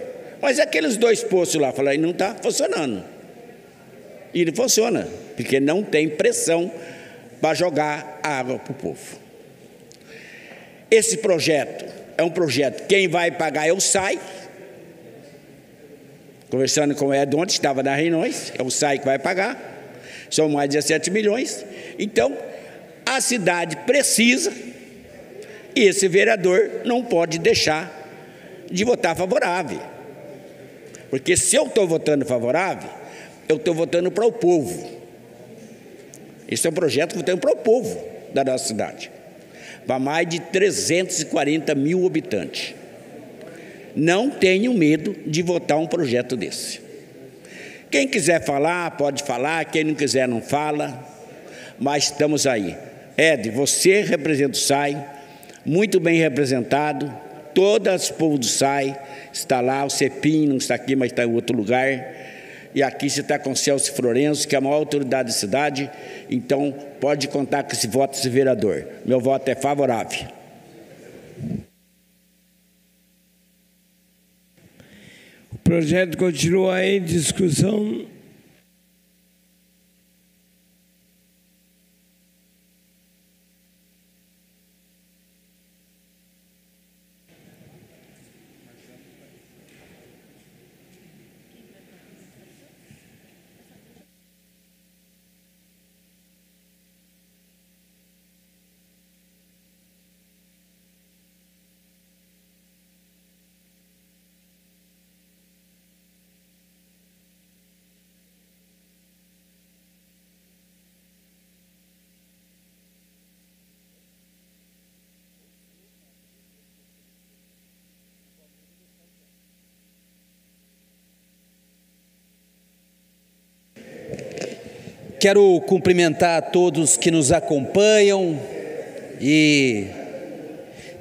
mas aqueles 2 poços lá, fala, aí não está funcionando. E não funciona, porque não tem pressão para jogar água para o povo. Esse projeto é um projeto, quem vai pagar é o SAI, conversando com o Ed ontem, estava nas reuniões, é o SAI que vai pagar, são mais de 17 milhões. Então, a cidade precisa, e esse vereador não pode deixar de votar favorável. Porque se eu estou votando favorável, eu estou votando para o povo. Esse é um projeto que eu tenho para o povo da nossa cidade. Para mais de 340 mil habitantes. Não tenho medo de votar um projeto desse. Quem quiser falar, pode falar. Quem não quiser, não fala. Mas estamos aí. Ed, você representa o SAI, muito bem representado. Todas o povo do SAI está lá. O Cepim não está aqui, mas está em outro lugar. E aqui você está com o Celso Florencio, que é a maior autoridade da cidade. Então, pode contar com esse voto desse vereador. Meu voto é favorável. O projeto continua em discussão. Quero cumprimentar a todos que nos acompanham e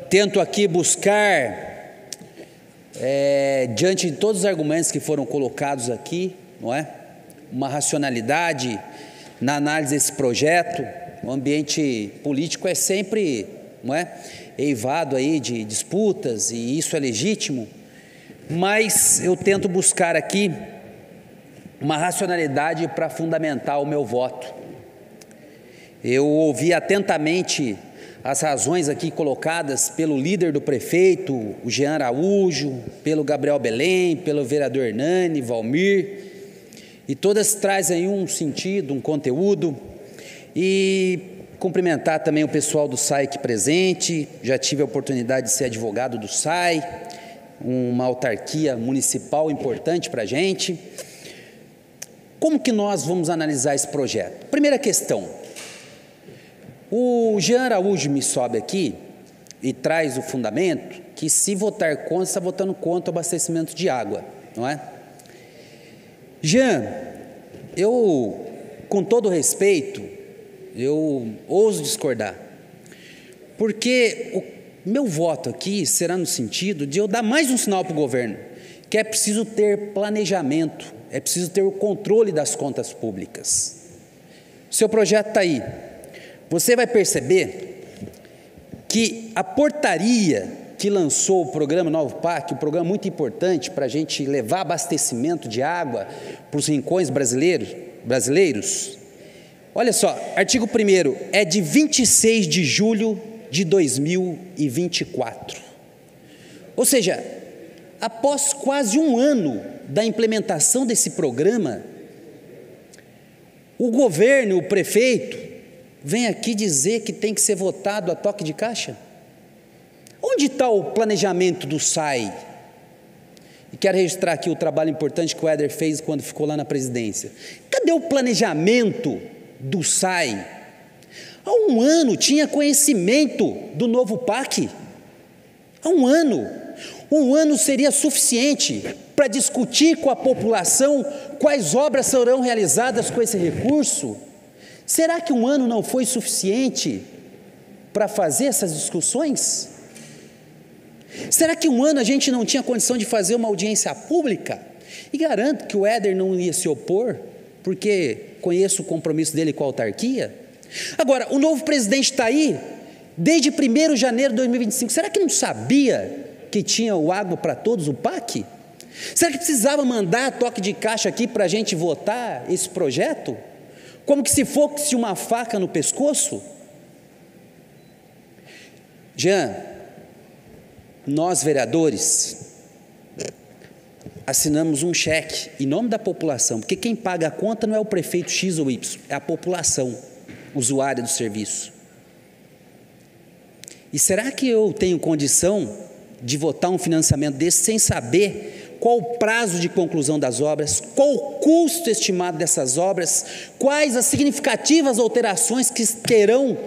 tento aqui buscar, diante de todos os argumentos que foram colocados aqui, não é? Uma racionalidade na análise desse projeto. O ambiente político é sempre, não é, eivado aí de disputas, e isso é legítimo, mas eu tento buscar aqui uma racionalidade para fundamentar o meu voto. Eu ouvi atentamente as razões aqui colocadas pelo líder do prefeito, o Jean Araújo, pelo Gabriel Belém, pelo vereador Hernani, Valmir, e todas trazem um sentido, um conteúdo, e cumprimentar também o pessoal do SAI aqui presente. Já tive a oportunidade de ser advogado do SAI, uma autarquia municipal importante para a gente. Como que nós vamos analisar esse projeto? Primeira questão, o Jean Araújo me sobe aqui e traz o fundamento que, se votar contra, está votando contra o abastecimento de água, não é? Jean, eu, com todo respeito, eu ouso discordar, porque o meu voto aqui será no sentido de eu dar mais um sinal para o governo, que é preciso ter planejamento, é preciso ter o controle das contas públicas. O seu projeto está aí. Você vai perceber que a portaria que lançou o programa Novo PAC, um programa muito importante para a gente levar abastecimento de água para os rincões brasileiros, olha só, artigo 1º é de 26 de julho de 2024. Ou seja, após quase um ano da implementação desse programa, o governo, o prefeito, vem aqui dizer que tem que ser votado a toque de caixa? Onde está o planejamento do SAI? E quero registrar aqui o trabalho importante que o Éder fez quando ficou lá na presidência. Cadê o planejamento do SAI? Há um ano tinha conhecimento do novo PAC. Há um ano. Um ano seria suficiente para discutir com a população quais obras serão realizadas com esse recurso. Será que um ano não foi suficiente para fazer essas discussões? Será que um ano a gente não tinha condição de fazer uma audiência pública? E garanto que o Éder não ia se opor, porque conheço o compromisso dele com a autarquia. Agora, o novo presidente está aí desde 1º de janeiro de 2025. Será que não sabia que tinha o Água para Todos, o PAC? Será que precisava mandar toque de caixa aqui para a gente votar esse projeto? Como que se fosse uma faca no pescoço? Jean, nós vereadores assinamos um cheque em nome da população, porque quem paga a conta não é o prefeito X ou Y, é a população usuária do serviço. E será que eu tenho condição de votar um financiamento desse sem saber qual o prazo de conclusão das obras, qual o custo estimado dessas obras, quais as significativas alterações que terão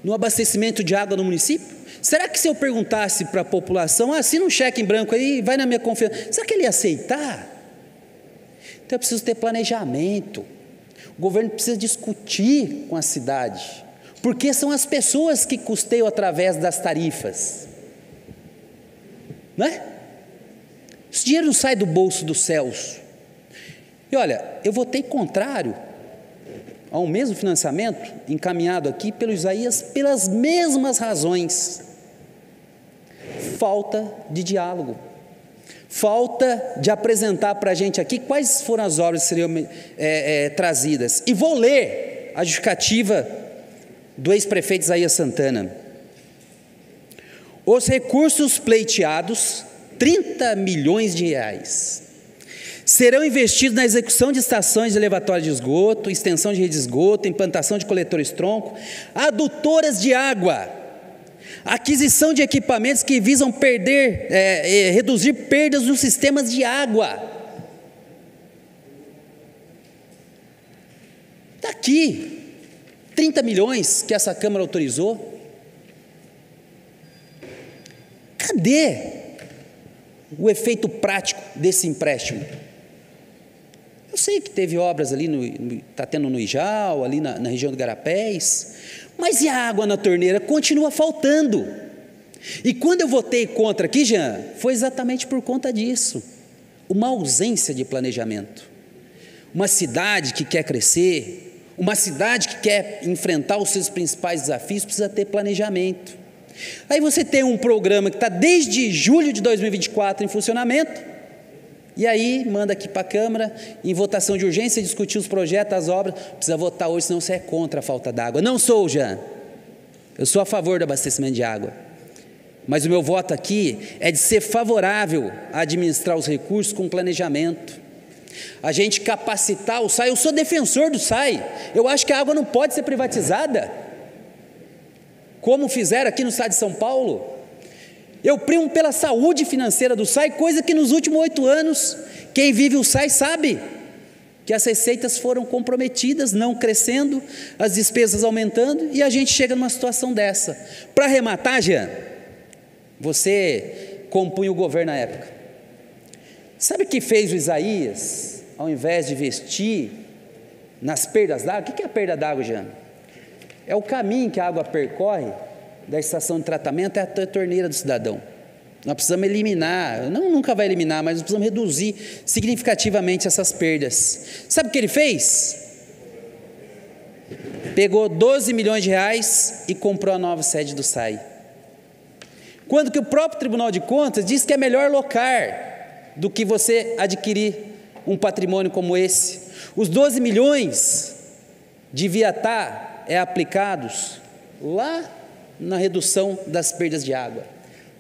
no abastecimento de água no município? Será que se eu perguntasse para a população, assina um cheque em branco aí, vai na minha confiança, será que ele ia aceitar? Então eu preciso ter planejamento, o governo precisa discutir com a cidade, porque são as pessoas que custeiam através das tarifas, não é? Esse dinheiro não sai do bolso dos céus. E olha, eu votei contrário ao mesmo financiamento encaminhado aqui pelo Isaías pelas mesmas razões. Falta de diálogo, falta de apresentar para a gente aqui quais foram as obras que seriam trazidas. E vou ler a justificativa do ex-prefeito Isaías Santana. Os recursos pleiteados, 30 milhões de reais, serão investidos na execução de estações de elevatório de esgoto, extensão de rede de esgoto, implantação de coletores-tronco, adutoras de água, aquisição de equipamentos que visam reduzir perdas nos sistemas de água. Está aqui, 30 milhões que essa Câmara autorizou. Cadê o efeito prático desse empréstimo? Eu sei que teve obras ali, está tendo no Ijau, ali na região do Garapés, mas e a água na torneira? Continua faltando. E quando eu votei contra aqui, Jean, foi exatamente por conta disso. Uma ausência de planejamento. Uma cidade que quer crescer, uma cidade que quer enfrentar os seus principais desafios, precisa ter planejamento. Aí você tem um programa que está desde julho de 2024 em funcionamento, e aí manda aqui para a Câmara, em votação de urgência, discutir os projetos, as obras, precisa votar hoje, senão você é contra a falta d'água. Não sou, Jean, eu sou a favor do abastecimento de água, mas o meu voto aqui é de ser favorável a administrar os recursos com planejamento, a gente capacitar o SAI. Eu sou defensor do SAI, eu acho que a água não pode ser privatizada, como fizeram aqui no estado de São Paulo. Eu primo pela saúde financeira do SAI, coisa que nos últimos 8 anos, quem vive o SAI sabe que as receitas foram comprometidas, não crescendo, as despesas aumentando, e a gente chega numa situação dessa. Para arrematar, Jean, você compunha o governo na época. Sabe o que fez o Isaías, ao invés de investir nas perdas d'água? O que é a perda d'água, Jean? É o caminho que a água percorre da estação de tratamento até a torneira do cidadão. Nós precisamos eliminar, nunca vai eliminar, mas nós precisamos reduzir significativamente essas perdas. Sabe o que ele fez? Pegou 12 milhões de reais e comprou a nova sede do SAI. Quando que o próprio Tribunal de Contas diz que é melhor locar do que você adquirir um patrimônio como esse. Os 12 milhões devia estar aplicados lá na redução das perdas de água,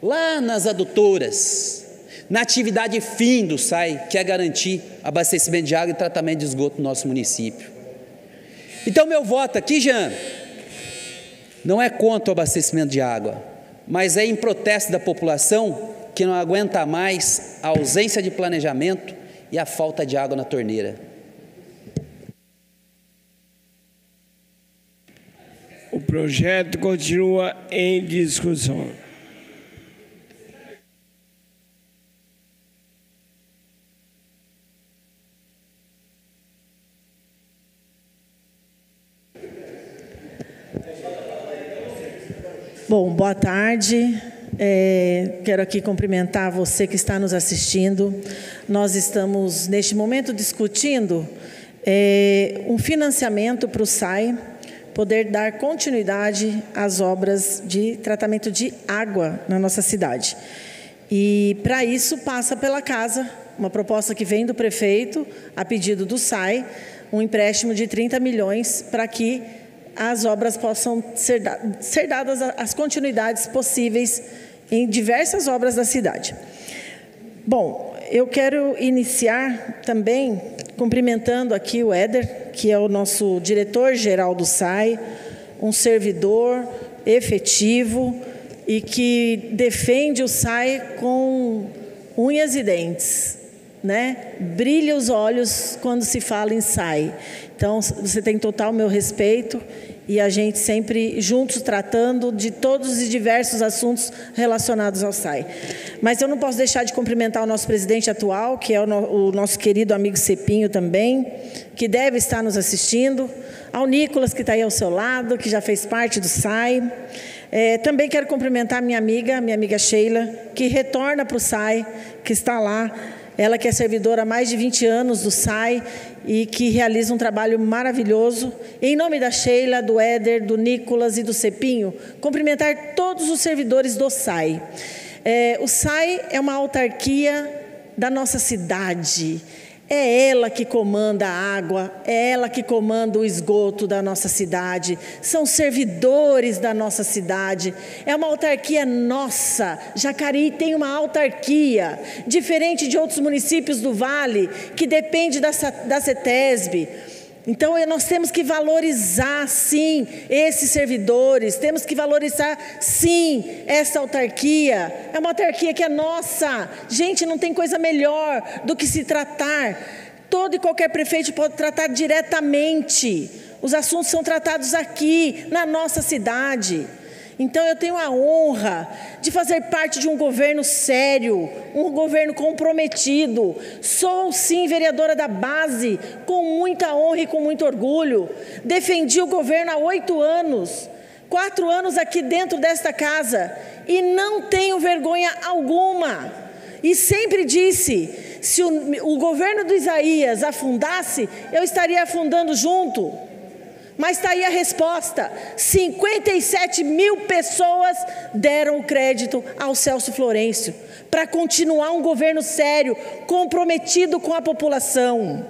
lá nas adutoras, na atividade fim do SAI, que é garantir abastecimento de água e tratamento de esgoto no nosso município. Então meu voto aqui, Jean, não é contra o abastecimento de água, mas é em protesto da população que não aguenta mais a ausência de planejamento e a falta de água na torneira. O projeto continua em discussão. Bom, boa tarde. Quero aqui cumprimentar você que está nos assistindo. Nós estamos, neste momento, discutindo um financiamento para o SAI poder dar continuidade às obras de tratamento de água na nossa cidade. E, para isso, passa pela casa, uma proposta que vem do prefeito, a pedido do SAI, um empréstimo de 30 milhões para que as obras possam ser dadas as continuidades possíveis em diversas obras da cidade. Bom, eu quero iniciar também cumprimentando aqui o Éder, que é o nosso diretor-geral do SAI, um servidor efetivo e que defende o SAI com unhas e dentes, né? Brilha os olhos quando se fala em SAI. Então, você tem total meu respeito e a gente sempre juntos tratando de todos os diversos assuntos relacionados ao SAI. Mas eu não posso deixar de cumprimentar o nosso presidente atual, que é o nosso querido amigo Cepinho também, que deve estar nos assistindo, ao Nicolas, que está aí ao seu lado, que já fez parte do SAI. Também quero cumprimentar minha amiga Sheila, que retorna para o SAI, que está lá. Ela que é servidora há mais de 20 anos do SAI e que realiza um trabalho maravilhoso. Em nome da Sheila, do Éder, do Nicolas e do Cepinho, cumprimentar todos os servidores do SAI. O SAI é uma autarquia da nossa cidade. É ela que comanda a água, é ela que comanda o esgoto da nossa cidade, são servidores da nossa cidade, é uma autarquia nossa. Jacareí tem uma autarquia, diferente de outros municípios do Vale, que depende da CETESB. Então, nós temos que valorizar, sim, esses servidores, temos que valorizar, sim, essa autarquia. É uma autarquia que é nossa. Gente, não tem coisa melhor do que se tratar. Todo e qualquer prefeito pode tratar diretamente. Os assuntos são tratados aqui, na nossa cidade. Então, eu tenho a honra de fazer parte de um governo sério, um governo comprometido. Sou, sim, vereadora da base, com muita honra e com muito orgulho. Defendi o governo há 8 anos, 4 anos aqui dentro desta casa, e não tenho vergonha alguma. E sempre disse, se o governo do Isaías afundasse, eu estaria afundando junto. Mas está aí a resposta: 57 mil pessoas deram o crédito ao Celso Florencio para continuar um governo sério, comprometido com a população.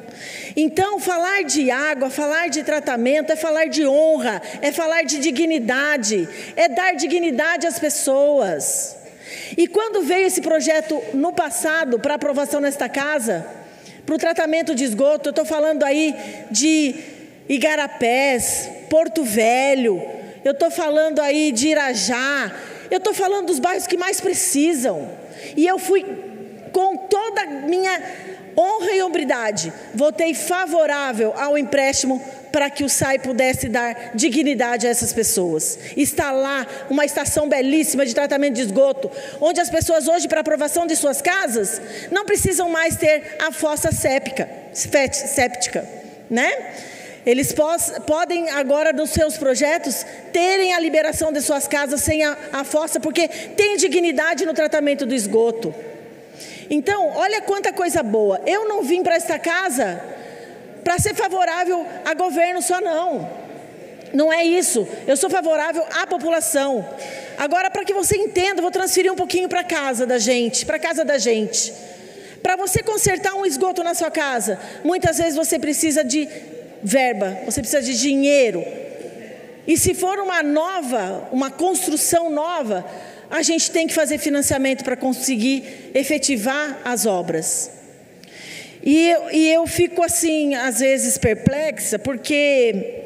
Então, falar de água, falar de tratamento, é falar de honra, é falar de dignidade, é dar dignidade às pessoas. E quando veio esse projeto no passado para aprovação nesta casa, para o tratamento de esgoto, eu estou falando aí de Igarapés, Porto Velho, eu estou falando aí de Irajá, eu estou falando dos bairros que mais precisam. E eu fui, com toda a minha honra e hombridade, votei favorável ao empréstimo para que o SAI pudesse dar dignidade a essas pessoas. Está lá uma estação belíssima de tratamento de esgoto, onde as pessoas hoje, para aprovação de suas casas, não precisam mais ter a fossa séptica, né? Eles podem agora, nos seus projetos, terem a liberação de suas casas sem a fossa, porque tem dignidade no tratamento do esgoto. Então, olha quanta coisa boa. Eu não vim para esta casa para ser favorável a governo só, não. Não é isso. Eu sou favorável à população. Agora, para que você entenda, vou transferir um pouquinho para a casa da gente, Para você consertar um esgoto na sua casa, muitas vezes você precisa de verba, você precisa de dinheiro. E se for uma construção nova, a gente tem que fazer financiamento para conseguir efetivar as obras. E eu fico assim, às vezes perplexa, porque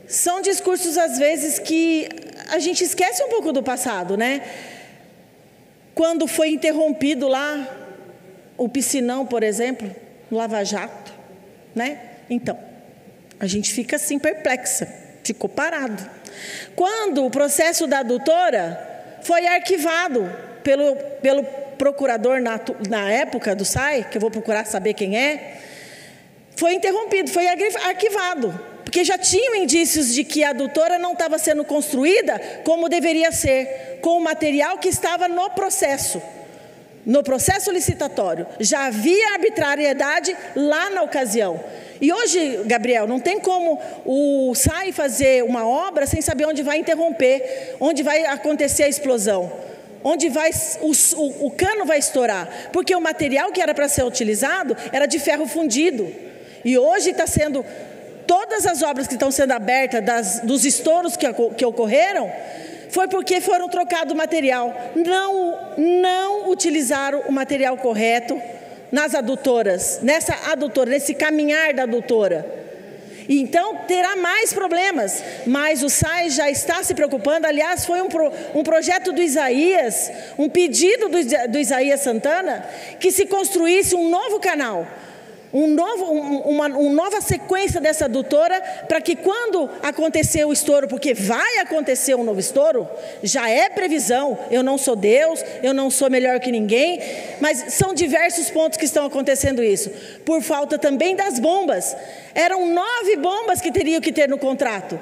são discursos, às vezes, que a gente esquece um pouco do passado, né? Quando foi interrompido lá o piscinão, por exemplo, no Lava Jato, né? Então, a gente fica assim perplexa, ficou parado. Quando o processo da adutora foi arquivado pelo procurador na época do SAI, que eu vou procurar saber quem é, foi interrompido, foi arquivado, porque já tinham indícios de que a adutora não estava sendo construída como deveria ser, com o material que estava no processo licitatório. Já havia arbitrariedade lá na ocasião. E hoje, Gabriel, não tem como o SAI fazer uma obra sem saber onde vai interromper, onde vai acontecer a explosão, onde o cano vai estourar, porque o material que era para ser utilizado era de ferro fundido. E hoje está sendo, todas as obras que estão sendo abertas, dos estouros que ocorreram, foi porque foram trocados o material. Não utilizaram o material correto nas adutoras, nesse caminhar da adutora. Então, terá mais problemas, mas o SAI já está se preocupando. Aliás, foi um projeto do Isaías, um pedido do Isaías Santana, que se construísse um novo canal, uma nova sequência dessa adutora, para que quando acontecer o estouro, porque vai acontecer um novo estouro, já é previsão, eu não sou Deus, eu não sou melhor que ninguém, mas são diversos pontos que estão acontecendo isso, por falta também das bombas. Eram 9 bombas que teriam que ter no contrato,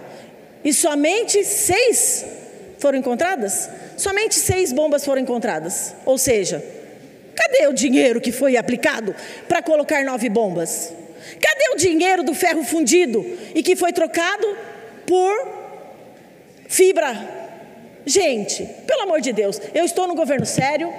e somente 6 foram encontradas? Somente 6 bombas foram encontradas, ou seja, cadê o dinheiro que foi aplicado para colocar 9 bombas? Cadê o dinheiro do ferro fundido e que foi trocado por fibra? Gente, pelo amor de Deus, eu estou no governo sério,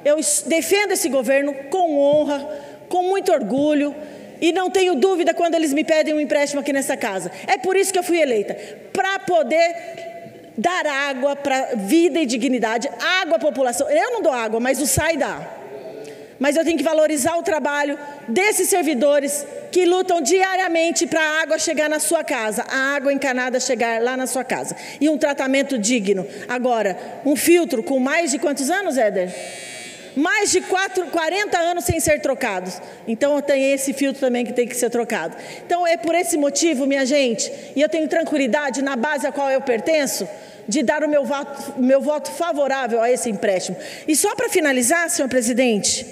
eu defendo esse governo com honra, com muito orgulho, e não tenho dúvida quando eles me pedem um empréstimo aqui nessa casa. É por isso que eu fui eleita, para poder dar água para vida e dignidade, água à população. Eu não dou água, mas o SAI dá. Mas eu tenho que valorizar o trabalho desses servidores que lutam diariamente para a água chegar na sua casa, a água encanada chegar lá na sua casa. E um tratamento digno. Agora, um filtro com mais de quantos anos, Éder? Mais de 40 anos sem ser trocados. Então, tem esse filtro também que tem que ser trocado. Então, é por esse motivo, minha gente, e eu tenho tranquilidade na base a qual eu pertenço, de dar o meu voto favorável a esse empréstimo. E só para finalizar, senhor presidente,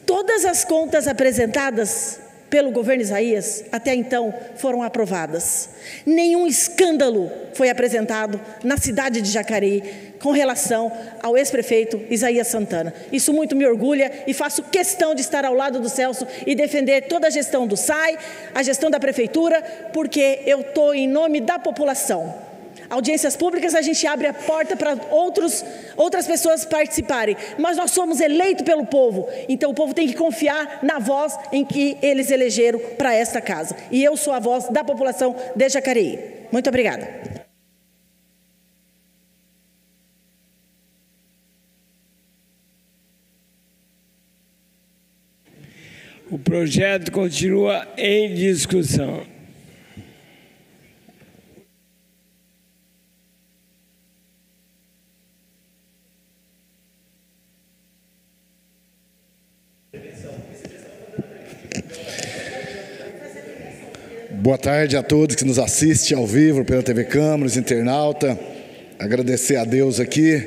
todas as contas apresentadas pelo governo Isaías, até então, foram aprovadas. Nenhum escândalo foi apresentado na cidade de Jacareí com relação ao ex-prefeito Isaías Santana. Isso muito me orgulha e faço questão de estar ao lado do Celso e defender toda a gestão do SAI, a gestão da prefeitura, porque eu estou em nome da população. Audiências públicas, a gente abre a porta para outras pessoas participarem, mas nós somos eleitos pelo povo, então o povo tem que confiar na voz em que eles elegeram para esta casa. E eu sou a voz da população de Jacareí. Muito obrigada. O projeto continua em discussão. Boa tarde a todos que nos assistem ao vivo pela TV Câmaras, internauta. Agradecer a Deus aqui.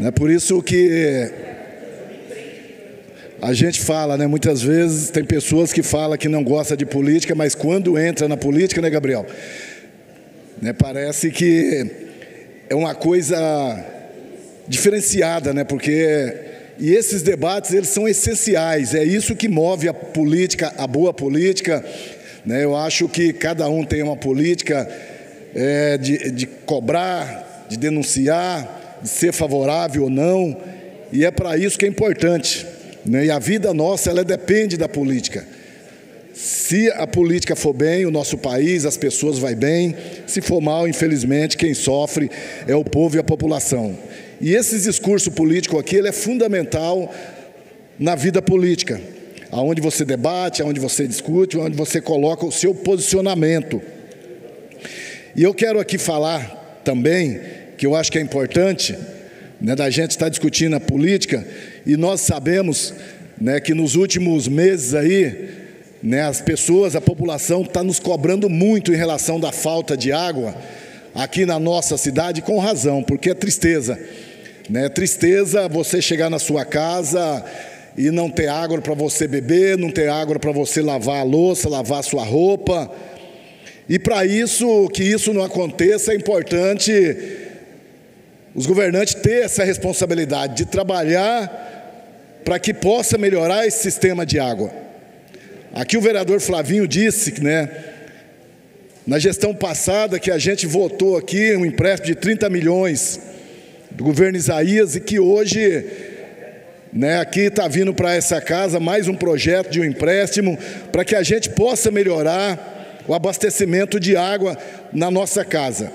É por isso que a gente fala, né? Muitas vezes tem pessoas que falam que não gostam de política, mas quando entra na política, né, Gabriel? Né, parece que é uma coisa diferenciada, né? Porque e esses debates, eles são essenciais, é isso que move a política, a boa política, né? Eu acho que cada um tem uma política de cobrar, de denunciar, de ser favorável ou não, e é para isso que é importante, né? E a vida nossa, ela depende da política. Se a política for bem, o nosso país, as pessoas vai bem. Se for mal, infelizmente, quem sofre é o povo e a população. E esse discurso político aqui, ele é fundamental na vida política, aonde você debate, aonde você discute, aonde você coloca o seu posicionamento. E eu quero aqui falar também, que eu acho que é importante, né, da gente estar discutindo a política, e nós sabemos, né, que nos últimos meses aí, né, as pessoas, a população está nos cobrando muito em relação da falta de água aqui na nossa cidade, com razão, porque é tristeza. Né? Tristeza você chegar na sua casa e não ter água para você beber, não ter água para você lavar a louça, lavar a sua roupa. E para isso, que isso não aconteça, é importante os governantes ter essa responsabilidade de trabalhar para que possa melhorar esse sistema de água. Aqui o vereador Flavinho disse, né, na gestão passada, que a gente votou aqui um empréstimo de 30 milhões do governo Isaías, e que hoje, né, aqui está vindo para essa casa mais um projeto de um empréstimo para que a gente possa melhorar o abastecimento de água na nossa casa.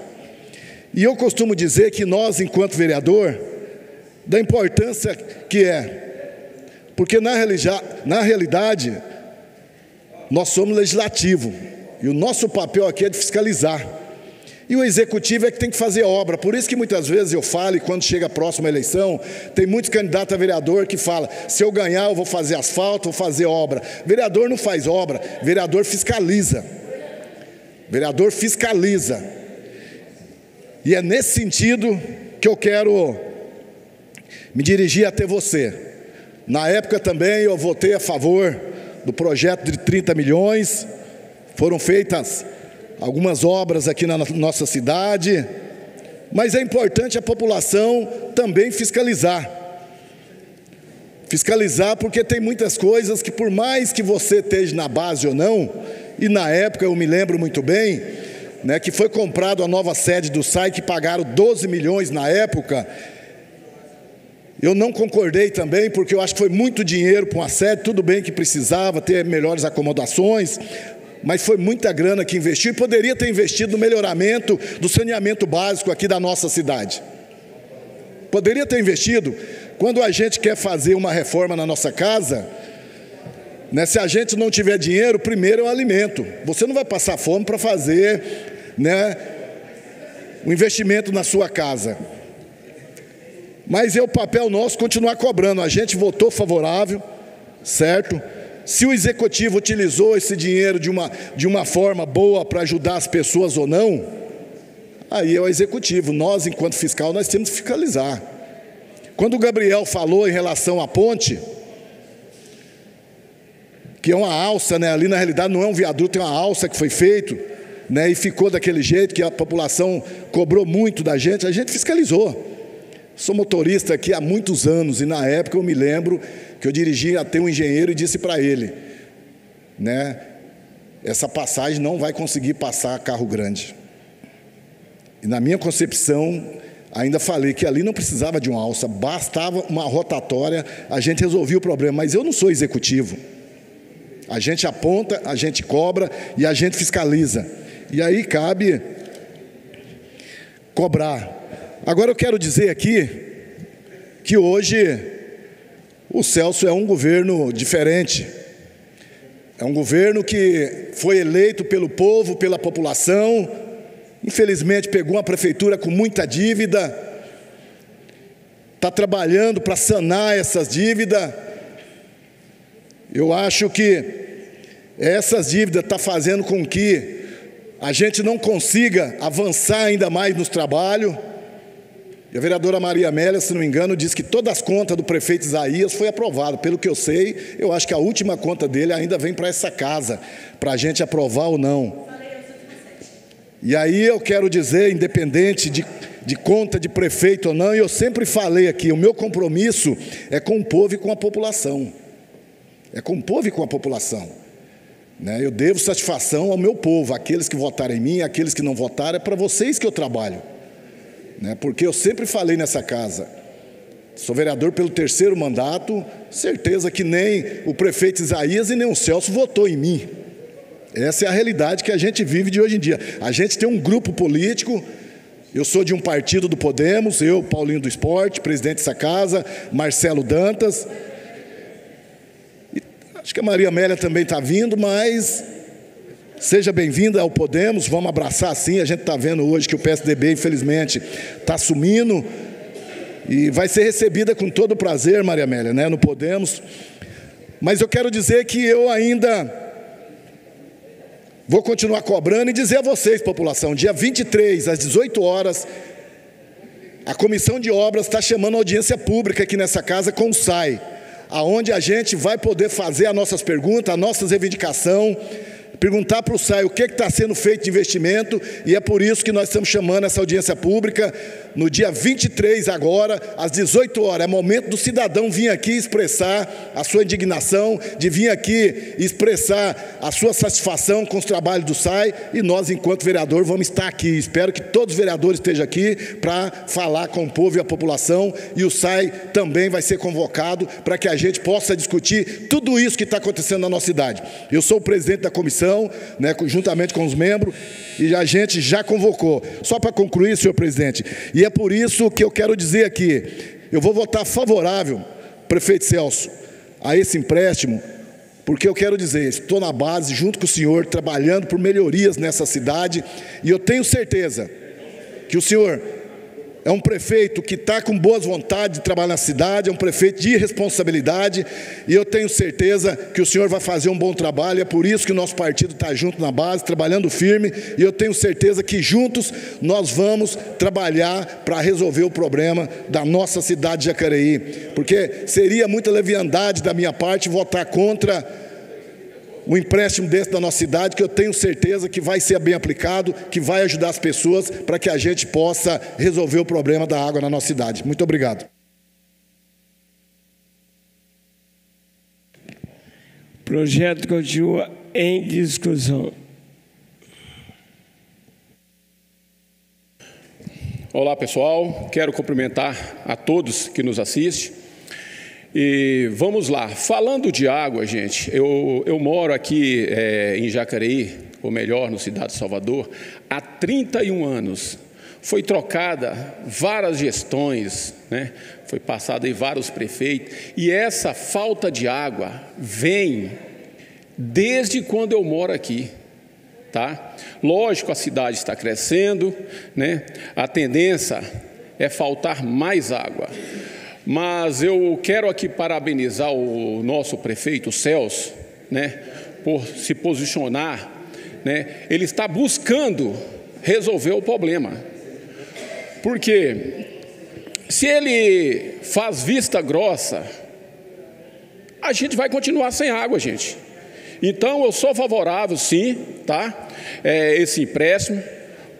E eu costumo dizer que nós, enquanto vereador, da importância que é, porque na realidade, nós somos legislativo, e o nosso papel aqui é de fiscalizar. E o executivo é que tem que fazer obra. Por isso que muitas vezes eu falo, e quando chega a próxima eleição, tem muitos candidatos a vereador que falam: se eu ganhar eu vou fazer asfalto, vou fazer obra. Vereador não faz obra, vereador fiscaliza. Vereador fiscaliza. E é nesse sentido que eu quero me dirigir até você. Na época também eu votei a favor do projeto de 30 milhões, foram feitas algumas obras aqui na nossa cidade, mas é importante a população também fiscalizar. Fiscalizar porque tem muitas coisas que, por mais que você esteja na base ou não, e na época eu me lembro muito bem, né, que foi comprado a nova sede do SAI, que pagaram 12 milhões na época. Eu não concordei também, porque eu acho que foi muito dinheiro para uma sede. Tudo bem que precisava ter melhores acomodações, mas foi muita grana que investiu, e poderia ter investido no melhoramento do saneamento básico aqui da nossa cidade. Poderia ter investido. Quando a gente quer fazer uma reforma na nossa casa, né, se a gente não tiver dinheiro, primeiro é o alimento. Você não vai passar fome para fazer, né, um investimento na sua casa. Mas é o papel nosso continuar cobrando. A gente votou favorável, certo? Se o executivo utilizou esse dinheiro de uma forma boa para ajudar as pessoas ou não, aí é o executivo. Nós, enquanto fiscal, nós temos que fiscalizar. Quando o Gabriel falou em relação à ponte, que é uma alça, né? Ali na realidade não é um viaduto, é uma alça que foi feito, né? E ficou daquele jeito que a população cobrou muito da gente, a gente fiscalizou. Sou motorista aqui há muitos anos, e na época eu me lembro que eu dirigia até um engenheiro e disse para ele, né, essa passagem não vai conseguir passar carro grande. E na minha concepção, ainda falei que ali não precisava de uma alça, bastava uma rotatória, a gente resolvia o problema. Mas eu não sou executivo. A gente aponta, a gente cobra e a gente fiscaliza. E aí cabe cobrar. Agora eu quero dizer aqui que hoje o Celso é um governo diferente. É um governo que foi eleito pelo povo, pela população. Infelizmente pegou uma prefeitura com muita dívida. Está trabalhando para sanar essas dívidas. Eu acho que essas dívidas estão fazendo com que a gente não consiga avançar ainda mais nos trabalhos. E a vereadora Maria Amélia, se não me engano, disse que todas as contas do prefeito Isaías foi aprovado. Pelo que eu sei, eu acho que a última conta dele ainda vem para essa casa, para a gente aprovar ou não. E aí eu quero dizer, independente de conta de prefeito ou não, e eu sempre falei aqui, o meu compromisso é com o povo e com a população. É com o povo e com a população. Né? Eu devo satisfação ao meu povo, aqueles que votaram em mim, aqueles que não votaram, é para vocês que eu trabalho. Né? Porque eu sempre falei nessa casa, sou vereador pelo 3º mandato, certeza que nem o prefeito Isaías e nem o Celso votou em mim. Essa é a realidade que a gente vive de hoje em dia. A gente tem um grupo político, eu sou de um partido do Podemos, eu, Paulinho do Esporte, presidente dessa casa, Marcelo Dantas. E acho que a Maria Amélia também está vindo, mas seja bem-vinda ao Podemos, vamos abraçar sim. A gente está vendo hoje que o PSDB, infelizmente, está sumindo, e vai ser recebida com todo prazer, Maria Amélia, né, no Podemos. Mas eu quero dizer que eu ainda vou continuar cobrando e dizer a vocês, população, dia 23, às 18 horas, a Comissão de Obras está chamando audiência pública aqui nessa casa com o SAI, aonde a gente vai poder fazer as nossas perguntas, as nossas reivindicações, perguntar para o SAI o que está sendo feito de investimento, e é por isso que nós estamos chamando essa audiência pública, no dia 23 agora, às 18 horas. É momento do cidadão vir aqui expressar a sua indignação, de vir aqui expressar a sua satisfação com os trabalhos do SAI, e nós, enquanto vereador, vamos estar aqui. Espero que todos os vereadores estejam aqui para falar com o povo e a população, e o SAI também vai ser convocado para que a gente possa discutir tudo isso que está acontecendo na nossa cidade. Eu sou o presidente da comissão, né, juntamente com os membros, e a gente já convocou. Só para concluir, senhor presidente, e é por isso que eu quero dizer aqui, eu vou votar favorável, prefeito Celso, a esse empréstimo, porque eu quero dizer, estou na base, junto com o senhor, trabalhando por melhorias nessa cidade, e eu tenho certeza que o senhor é um prefeito que está com boas vontades de trabalhar na cidade, é um prefeito de responsabilidade, e eu tenho certeza que o senhor vai fazer um bom trabalho. É por isso que o nosso partido está junto na base, trabalhando firme, e eu tenho certeza que juntos nós vamos trabalhar para resolver o problema da nossa cidade de Jacareí, porque seria muita leviandade da minha parte votar contra um empréstimo desse da nossa cidade, que eu tenho certeza que vai ser bem aplicado, que vai ajudar as pessoas para que a gente possa resolver o problema da água na nossa cidade. Muito obrigado. O projeto continua em discussão. Olá, pessoal. Quero cumprimentar a todos que nos assistem. E vamos lá, falando de água, gente, eu moro aqui em Jacareí, ou melhor, no Cidade de Salvador, há 31 anos. Foi trocada várias gestões, né? Foi passado aí vários prefeitos, e essa falta de água vem desde quando eu moro aqui. Tá? Lógico, a cidade está crescendo, né? A tendência é faltar mais água. Mas eu quero aqui parabenizar o nosso prefeito Celso, né, por se posicionar, né, ele está buscando resolver o problema. Porque se ele faz vista grossa, a gente vai continuar sem água, gente. Então eu sou favorável, sim, tá? Esse empréstimo,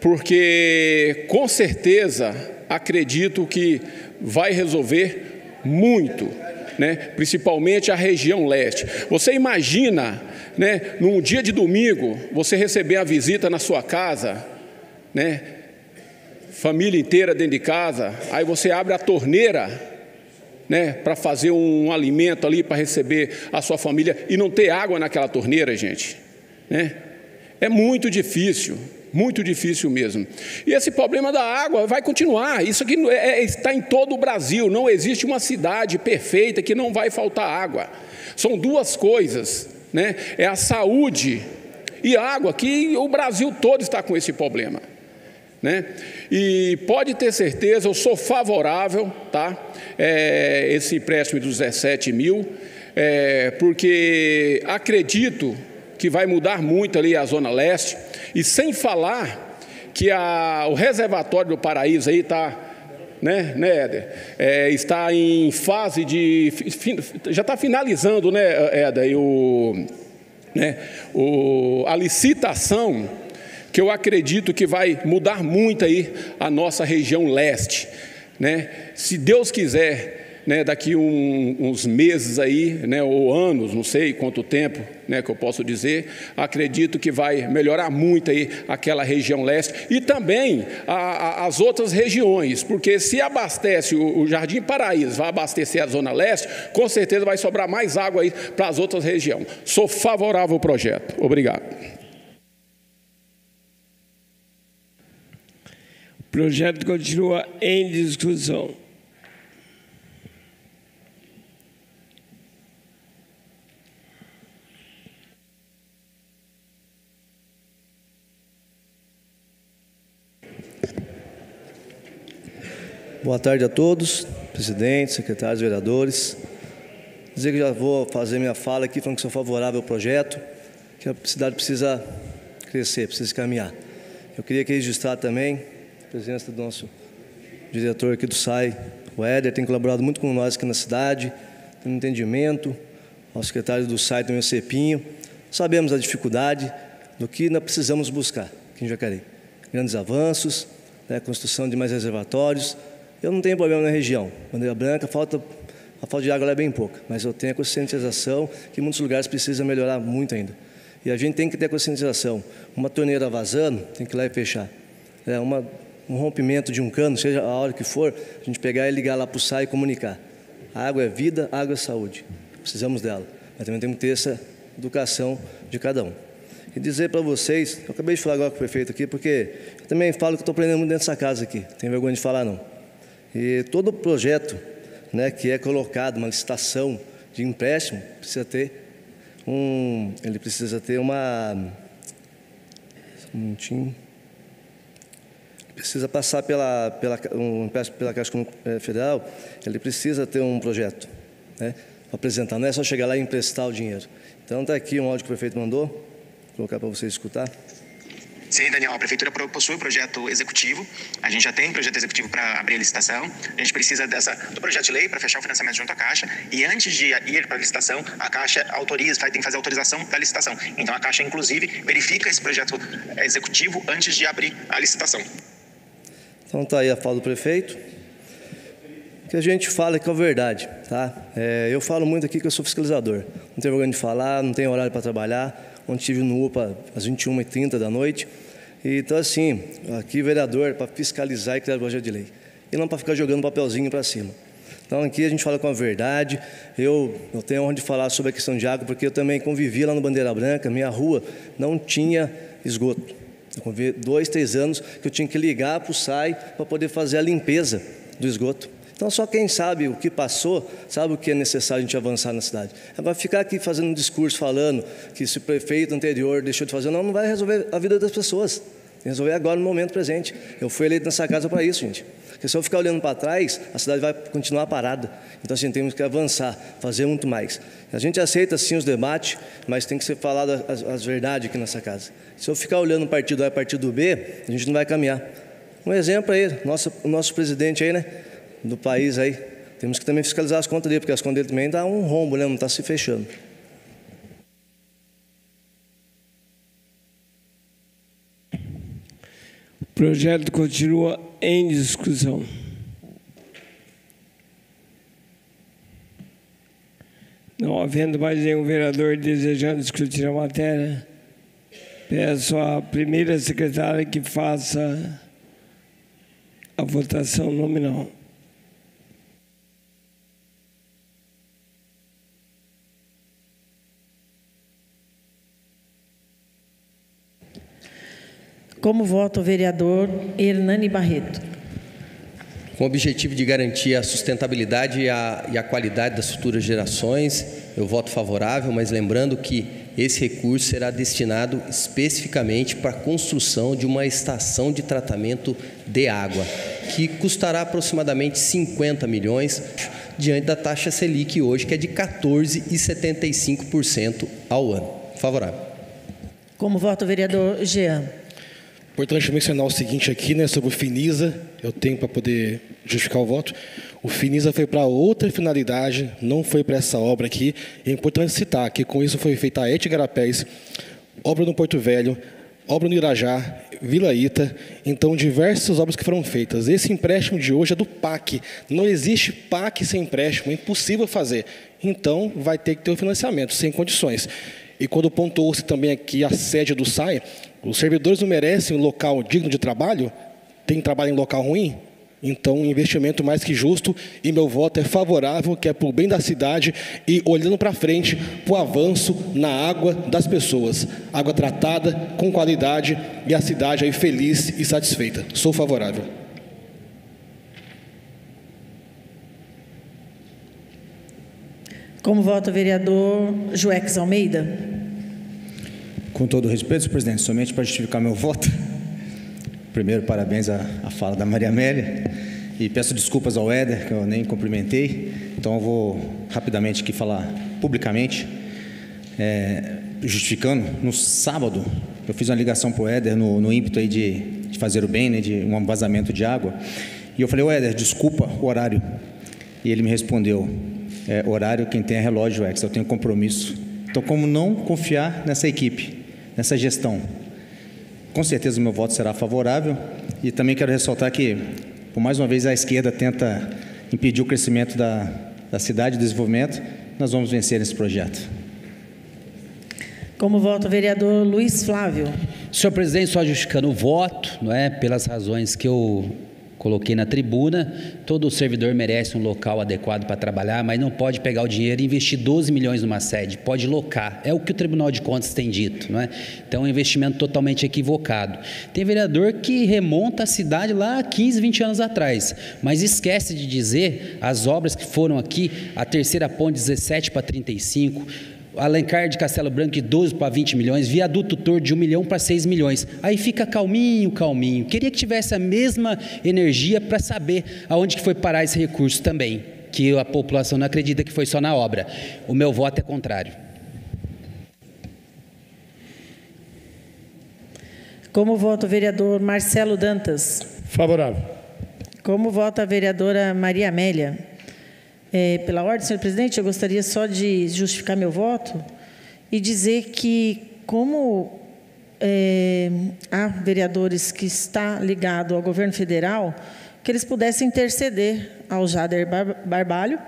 porque com certeza acredito que vai resolver muito, né? Principalmente a região leste. Você imagina, né, num dia de domingo, você receber a visita na sua casa, né, família inteira dentro de casa, aí você abre a torneira, né, para fazer um alimento ali para receber a sua família e não ter água naquela torneira, gente, né? É muito difícil mesmo. E esse problema da água vai continuar. Isso aqui está em todo o Brasil. Não existe uma cidade perfeita que não vai faltar água. São duas coisas, né? É a saúde e a água, que o Brasil todo está com esse problema, né? E pode ter certeza, eu sou favorável, tá? Esse empréstimo dos 17 mil, porque acredito que vai mudar muito ali a Zona Leste, e sem falar que o reservatório do Paraíso aí está, né, Éder? Está em fase de... já está finalizando, né, Éder? A licitação, que eu acredito que vai mudar muito aí a nossa região leste, né? Se Deus quiser, né, daqui uns meses aí, né, ou anos, não sei quanto tempo, né, que eu posso dizer, acredito que vai melhorar muito aí aquela região leste e também as outras regiões, porque se abastece o Jardim Paraíso, vai abastecer a Zona Leste, com certeza vai sobrar mais água aí para as outras regiões. Sou favorável ao projeto. Obrigado. O projeto continua em discussão. Boa tarde a todos, presidente, secretários, vereadores. Dizer que já vou fazer minha fala aqui falando que sou favorável ao projeto, que a cidade precisa crescer, precisa caminhar. Eu queria aqui registrar também a presença do nosso diretor aqui do SAI, o Éder, tem colaborado muito com nós aqui na cidade, tem um entendimento, o secretário do SAI também, o Cepinho. Sabemos a dificuldade do que nós precisamos buscar aqui em Jacareí. Grandes avanços, né, construção de mais reservatórios. Eu não tenho problema na região. Bandeira Branca, a falta de água lá é bem pouca, mas eu tenho a conscientização que em muitos lugares precisa melhorar muito ainda. E a gente tem que ter a conscientização. Uma torneira vazando, tem que ir lá e fechar. Um rompimento de um cano, seja a hora que for, a gente pegar e ligar lá para o SAI e comunicar. A água é vida, a água é saúde. Precisamos dela. Mas também temos que ter essa educação de cada um. E dizer para vocês, eu acabei de falar agora com o prefeito aqui, porque eu também falo que estou aprendendo muito dentro dessa casa aqui. Não tenho vergonha de falar, não. E todo projeto, né, que é colocado, uma licitação de empréstimo, precisa ter precisa passar pela Caixa Federal, ele precisa ter um projeto, né, para apresentar, não é só chegar lá e emprestar o dinheiro. Então está aqui um áudio que o prefeito mandou, vou colocar para vocês escutar. Sim, Daniel, a Prefeitura possui o projeto executivo, a gente já tem projeto executivo para abrir a licitação, a gente precisa do projeto de lei para fechar o financiamento junto à Caixa, e antes de ir para a licitação, a Caixa tem que fazer a autorização da licitação. Então a Caixa, inclusive, verifica esse projeto executivo antes de abrir a licitação. Então está aí a fala do prefeito. O que a gente fala é que é a verdade, tá? Eu falo muito aqui que eu sou fiscalizador, não tenho vergonha de falar, não tenho horário para trabalhar. Ontem estive no UPA às 21h30 da noite. Então, assim, aqui vereador para fiscalizar e criar o projeto de lei. E não para ficar jogando papelzinho para cima. Então, aqui a gente fala com a verdade. Eu tenho onde falar sobre a questão de água, porque eu também convivi lá no Bandeira Branca. Minha rua não tinha esgoto. Eu convivi 2, 3 anos que eu tinha que ligar para o SAI para poder fazer a limpeza do esgoto. Então, só quem sabe o que passou, sabe o que é necessário a gente avançar na cidade. Agora, ficar aqui fazendo um discurso falando que se o prefeito anterior deixou de fazer, não vai resolver a vida das pessoas. Tem que resolver agora, no momento presente. Eu fui eleito nessa casa para isso, gente. Porque se eu ficar olhando para trás, a cidade vai continuar parada. Então, assim, temos que avançar, fazer muito mais. A gente aceita, sim, os debates, mas tem que ser falado as verdades aqui nessa casa. Se eu ficar olhando o partido A e o partido B, a gente não vai caminhar. Um exemplo aí, o nosso presidente aí, né? Do país aí, temos que também fiscalizar as contas dele, porque as contas dele também dá um rombo, né? Não está se fechando. O projeto continua em discussão. Não havendo mais nenhum vereador desejando discutir a matéria, peço à primeira secretária que faça a votação nominal. Como vota o vereador Hernani Barreto? Com o objetivo de garantir a sustentabilidade e a qualidade das futuras gerações, eu voto favorável, mas lembrando que esse recurso será destinado especificamente para a construção de uma estação de tratamento de água, que custará aproximadamente 50 milhões, diante da taxa Selic hoje, que é de 14,75% ao ano. Favorável. Como vota o vereador Jean? Importante mencionar o seguinte aqui, né, sobre o Finisa, eu tenho para poder justificar o voto. O Finisa foi para outra finalidade, não foi para essa obra aqui. É importante citar que com isso foi feita a ET Igarapés, obra no Porto Velho, obra no Irajá, Vila Ita, então diversas obras que foram feitas. Esse empréstimo de hoje é do PAC, não existe PAC sem empréstimo, é impossível fazer. Então vai ter que ter o financiamento, sem condições. E quando pontuou-se também aqui a sede do SAI, os servidores não merecem um local digno de trabalho? Tem trabalho em local ruim? Então, um investimento mais que justo, e meu voto é favorável, que é para o bem da cidade e olhando para frente para o avanço na água das pessoas. Água tratada, com qualidade, e a cidade aí feliz e satisfeita. Sou favorável. Como vota o vereador Joex Almeida? Com todo o respeito, senhor presidente, somente para justificar meu voto. Primeiro, parabéns à fala da Maria Amélia. E peço desculpas ao Éder, que eu nem cumprimentei. Então, eu vou rapidamente aqui falar publicamente, justificando. No sábado, eu fiz uma ligação para o Éder no ímpeto aí de fazer o bem, né, de um vazamento de água. E eu falei, Éder, desculpa o horário. E ele me respondeu, horário quem tem é relógio, eu tenho compromisso. Então, como não confiar nessa equipe, nessa gestão? Com certeza o meu voto será favorável E também quero ressaltar que, por mais uma vez, a esquerda tenta impedir o crescimento da cidade, do desenvolvimento. Nós vamos vencer esse projeto. Como vota o vereador Luiz Flávio? Senhor presidente, só justificando o voto, não é, pelas razões que eu coloquei na tribuna, todo servidor merece um local adequado para trabalhar, mas não pode pegar o dinheiro e investir 12 milhões numa sede, pode locar, é o que o Tribunal de Contas tem dito, não é? Então é um investimento totalmente equivocado. Tem vereador que remonta a cidade lá 15, 20 anos atrás, mas esquece de dizer as obras que foram aqui, a terceira ponte 17 para 35, Alencar de Castelo Branco de 12 para 20 milhões, viaduto Torto de 1 milhão para 6 milhões. Aí fica calminho, calminho. Queria que tivesse a mesma energia para saber aonde que foi parar esse recurso também, que a população não acredita que foi só na obra. O meu voto é contrário. Como vota o vereador Marcelo Dantas? Favorável. Como vota a vereadora Maria Amélia? Pela ordem, senhor presidente, eu gostaria só de justificar meu voto e dizer que, como há vereadores que estão ligados ao governo federal, que eles pudessem interceder ao Jader Barbalho,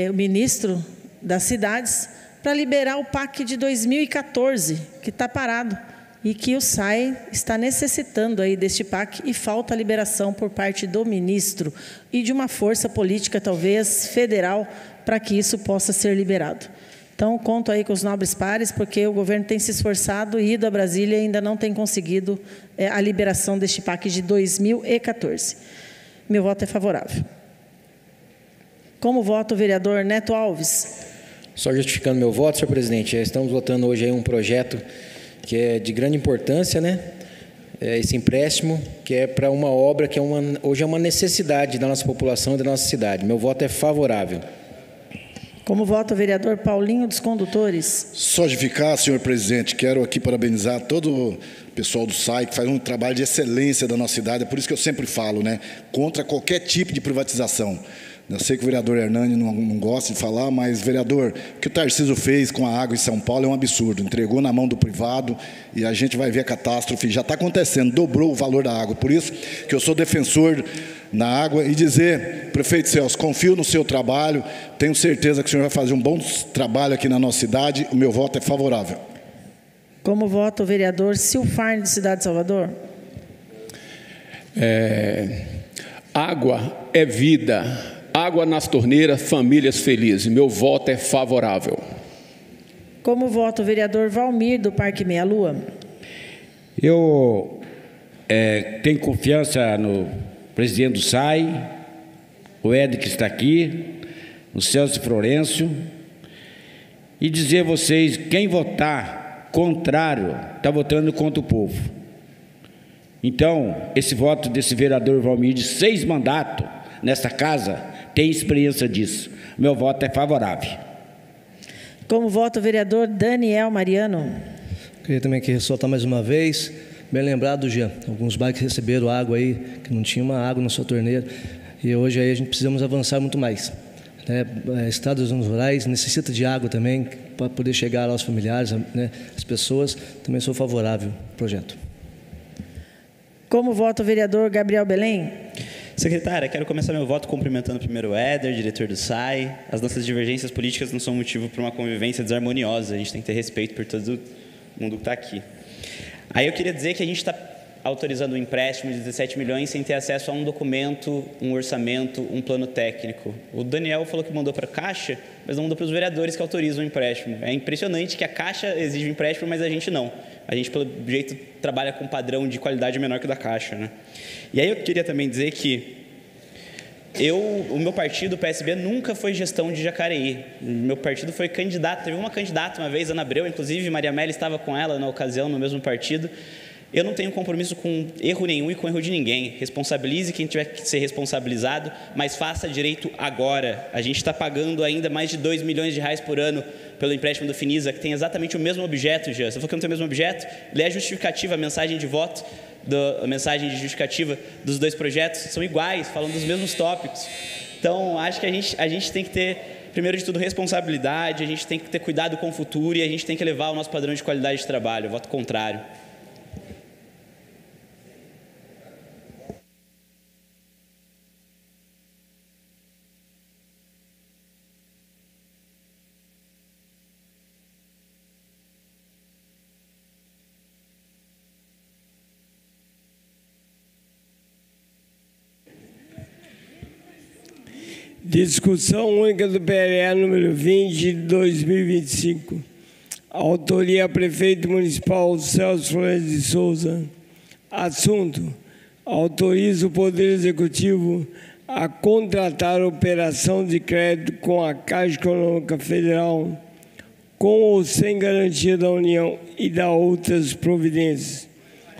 o ministro das cidades, para liberar o PAC de 2014, que está parado, e que o SAI está necessitando aí deste PAC e falta a liberação por parte do ministro e de uma força política, talvez, federal, para que isso possa ser liberado. Então, conto aí com os nobres pares, porque o governo tem se esforçado e ido a Brasília e ainda não tem conseguido a liberação deste PAC de 2014. Meu voto é favorável. Como vota o vereador Neto Alves? Só justificando meu voto, senhor presidente, estamos votando hoje aí um projeto que é de grande importância, né? Esse empréstimo, que é para uma obra que hoje é uma necessidade da nossa população e da nossa cidade. Meu voto é favorável. Como vota o vereador Paulinho dos Condutores? Só justificar, senhor presidente, quero aqui parabenizar todo o pessoal do SAI, que faz um trabalho de excelência da nossa cidade, é por isso que eu sempre falo, né? Contra qualquer tipo de privatização. Eu sei que o vereador Hernani não gosta de falar, mas, vereador, o que o Tarcísio fez com a água em São Paulo é um absurdo. Entregou na mão do privado e a gente vai ver a catástrofe. Já está acontecendo, dobrou o valor da água. Por isso que eu sou defensor na água e dizer, prefeito Celso, confio no seu trabalho, tenho certeza que o senhor vai fazer um bom trabalho aqui na nossa cidade. O meu voto é favorável. Como vota o vereador Silfarne, de Cidade de Salvador? Água é vida. Água nas torneiras, famílias felizes. Meu voto é favorável. Como vota o vereador Valmir, do Parque Meia Lua? Eu tenho confiança no presidente do SAI, o Éder que está aqui, o Celso Florencio, e dizer a vocês, quem votar contrário, está votando contra o povo. Então, esse voto desse vereador Valmir, de 6 mandatos nesta casa, tem experiência disso. Meu voto é favorável. Como vota o vereador Daniel Mariano? Queria também aqui ressaltar mais uma vez, bem lembrado, Jean, alguns bairros que receberam água aí, que não tinha uma água na sua torneira, e hoje aí a gente precisamos avançar muito mais. Estados rurais necessita de água também, para poder chegar aos familiares, né, as pessoas. Também sou favorável ao projeto. Como vota o vereador Gabriel Belém? Secretária, quero começar meu voto cumprimentando primeiro o Éder, diretor do SAI. As nossas divergências políticas não são motivo para uma convivência desarmoniosa. A gente tem que ter respeito por todo mundo que está aqui. Aí eu queria dizer que a gente está autorizando um empréstimo de 17 milhões sem ter acesso a um documento, um orçamento, um plano técnico. O Daniel falou que mandou para a Caixa, mas não mandou para os vereadores que autorizam o empréstimo. É impressionante que a Caixa exige um empréstimo, mas a gente não. A gente, pelo jeito, trabalha com um padrão de qualidade menor que o da Caixa, né? E aí eu queria também dizer que o meu partido, o PSB, nunca foi gestão de Jacareí. O meu partido foi candidato. Teve uma candidata uma vez, Ana Abreu, inclusive Maria Amélia estava com ela na ocasião, no mesmo partido. Eu não tenho compromisso com erro nenhum e com erro de ninguém. Responsabilize quem tiver que ser responsabilizado, mas faça direito agora. A gente está pagando ainda mais de 2 milhões de reais por ano pelo empréstimo do Finisa, que tem exatamente o mesmo objeto, Jean. Você falou que não tem o mesmo objeto? Lê a justificativa, a mensagem de voto, a mensagem de justificativa dos 2 projetos, são iguais, falam dos mesmos tópicos. Então, acho que a gente tem que ter, primeiro de tudo, responsabilidade, a gente tem que ter cuidado com o futuro e a gente tem que elevar o nosso padrão de qualidade de trabalho. Eu voto contrário. Discussão única do PLE número 20 de 2025. Autoria Prefeito Municipal Celso Florencio de Souza. Assunto: autoriza o Poder Executivo a contratar operação de crédito com a Caixa Econômica Federal, com ou sem garantia da União e da outras providências.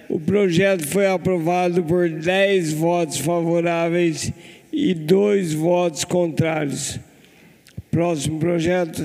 O projeto foi aprovado por 10 votos favoráveis e 2 votos contrários. Próximo projeto.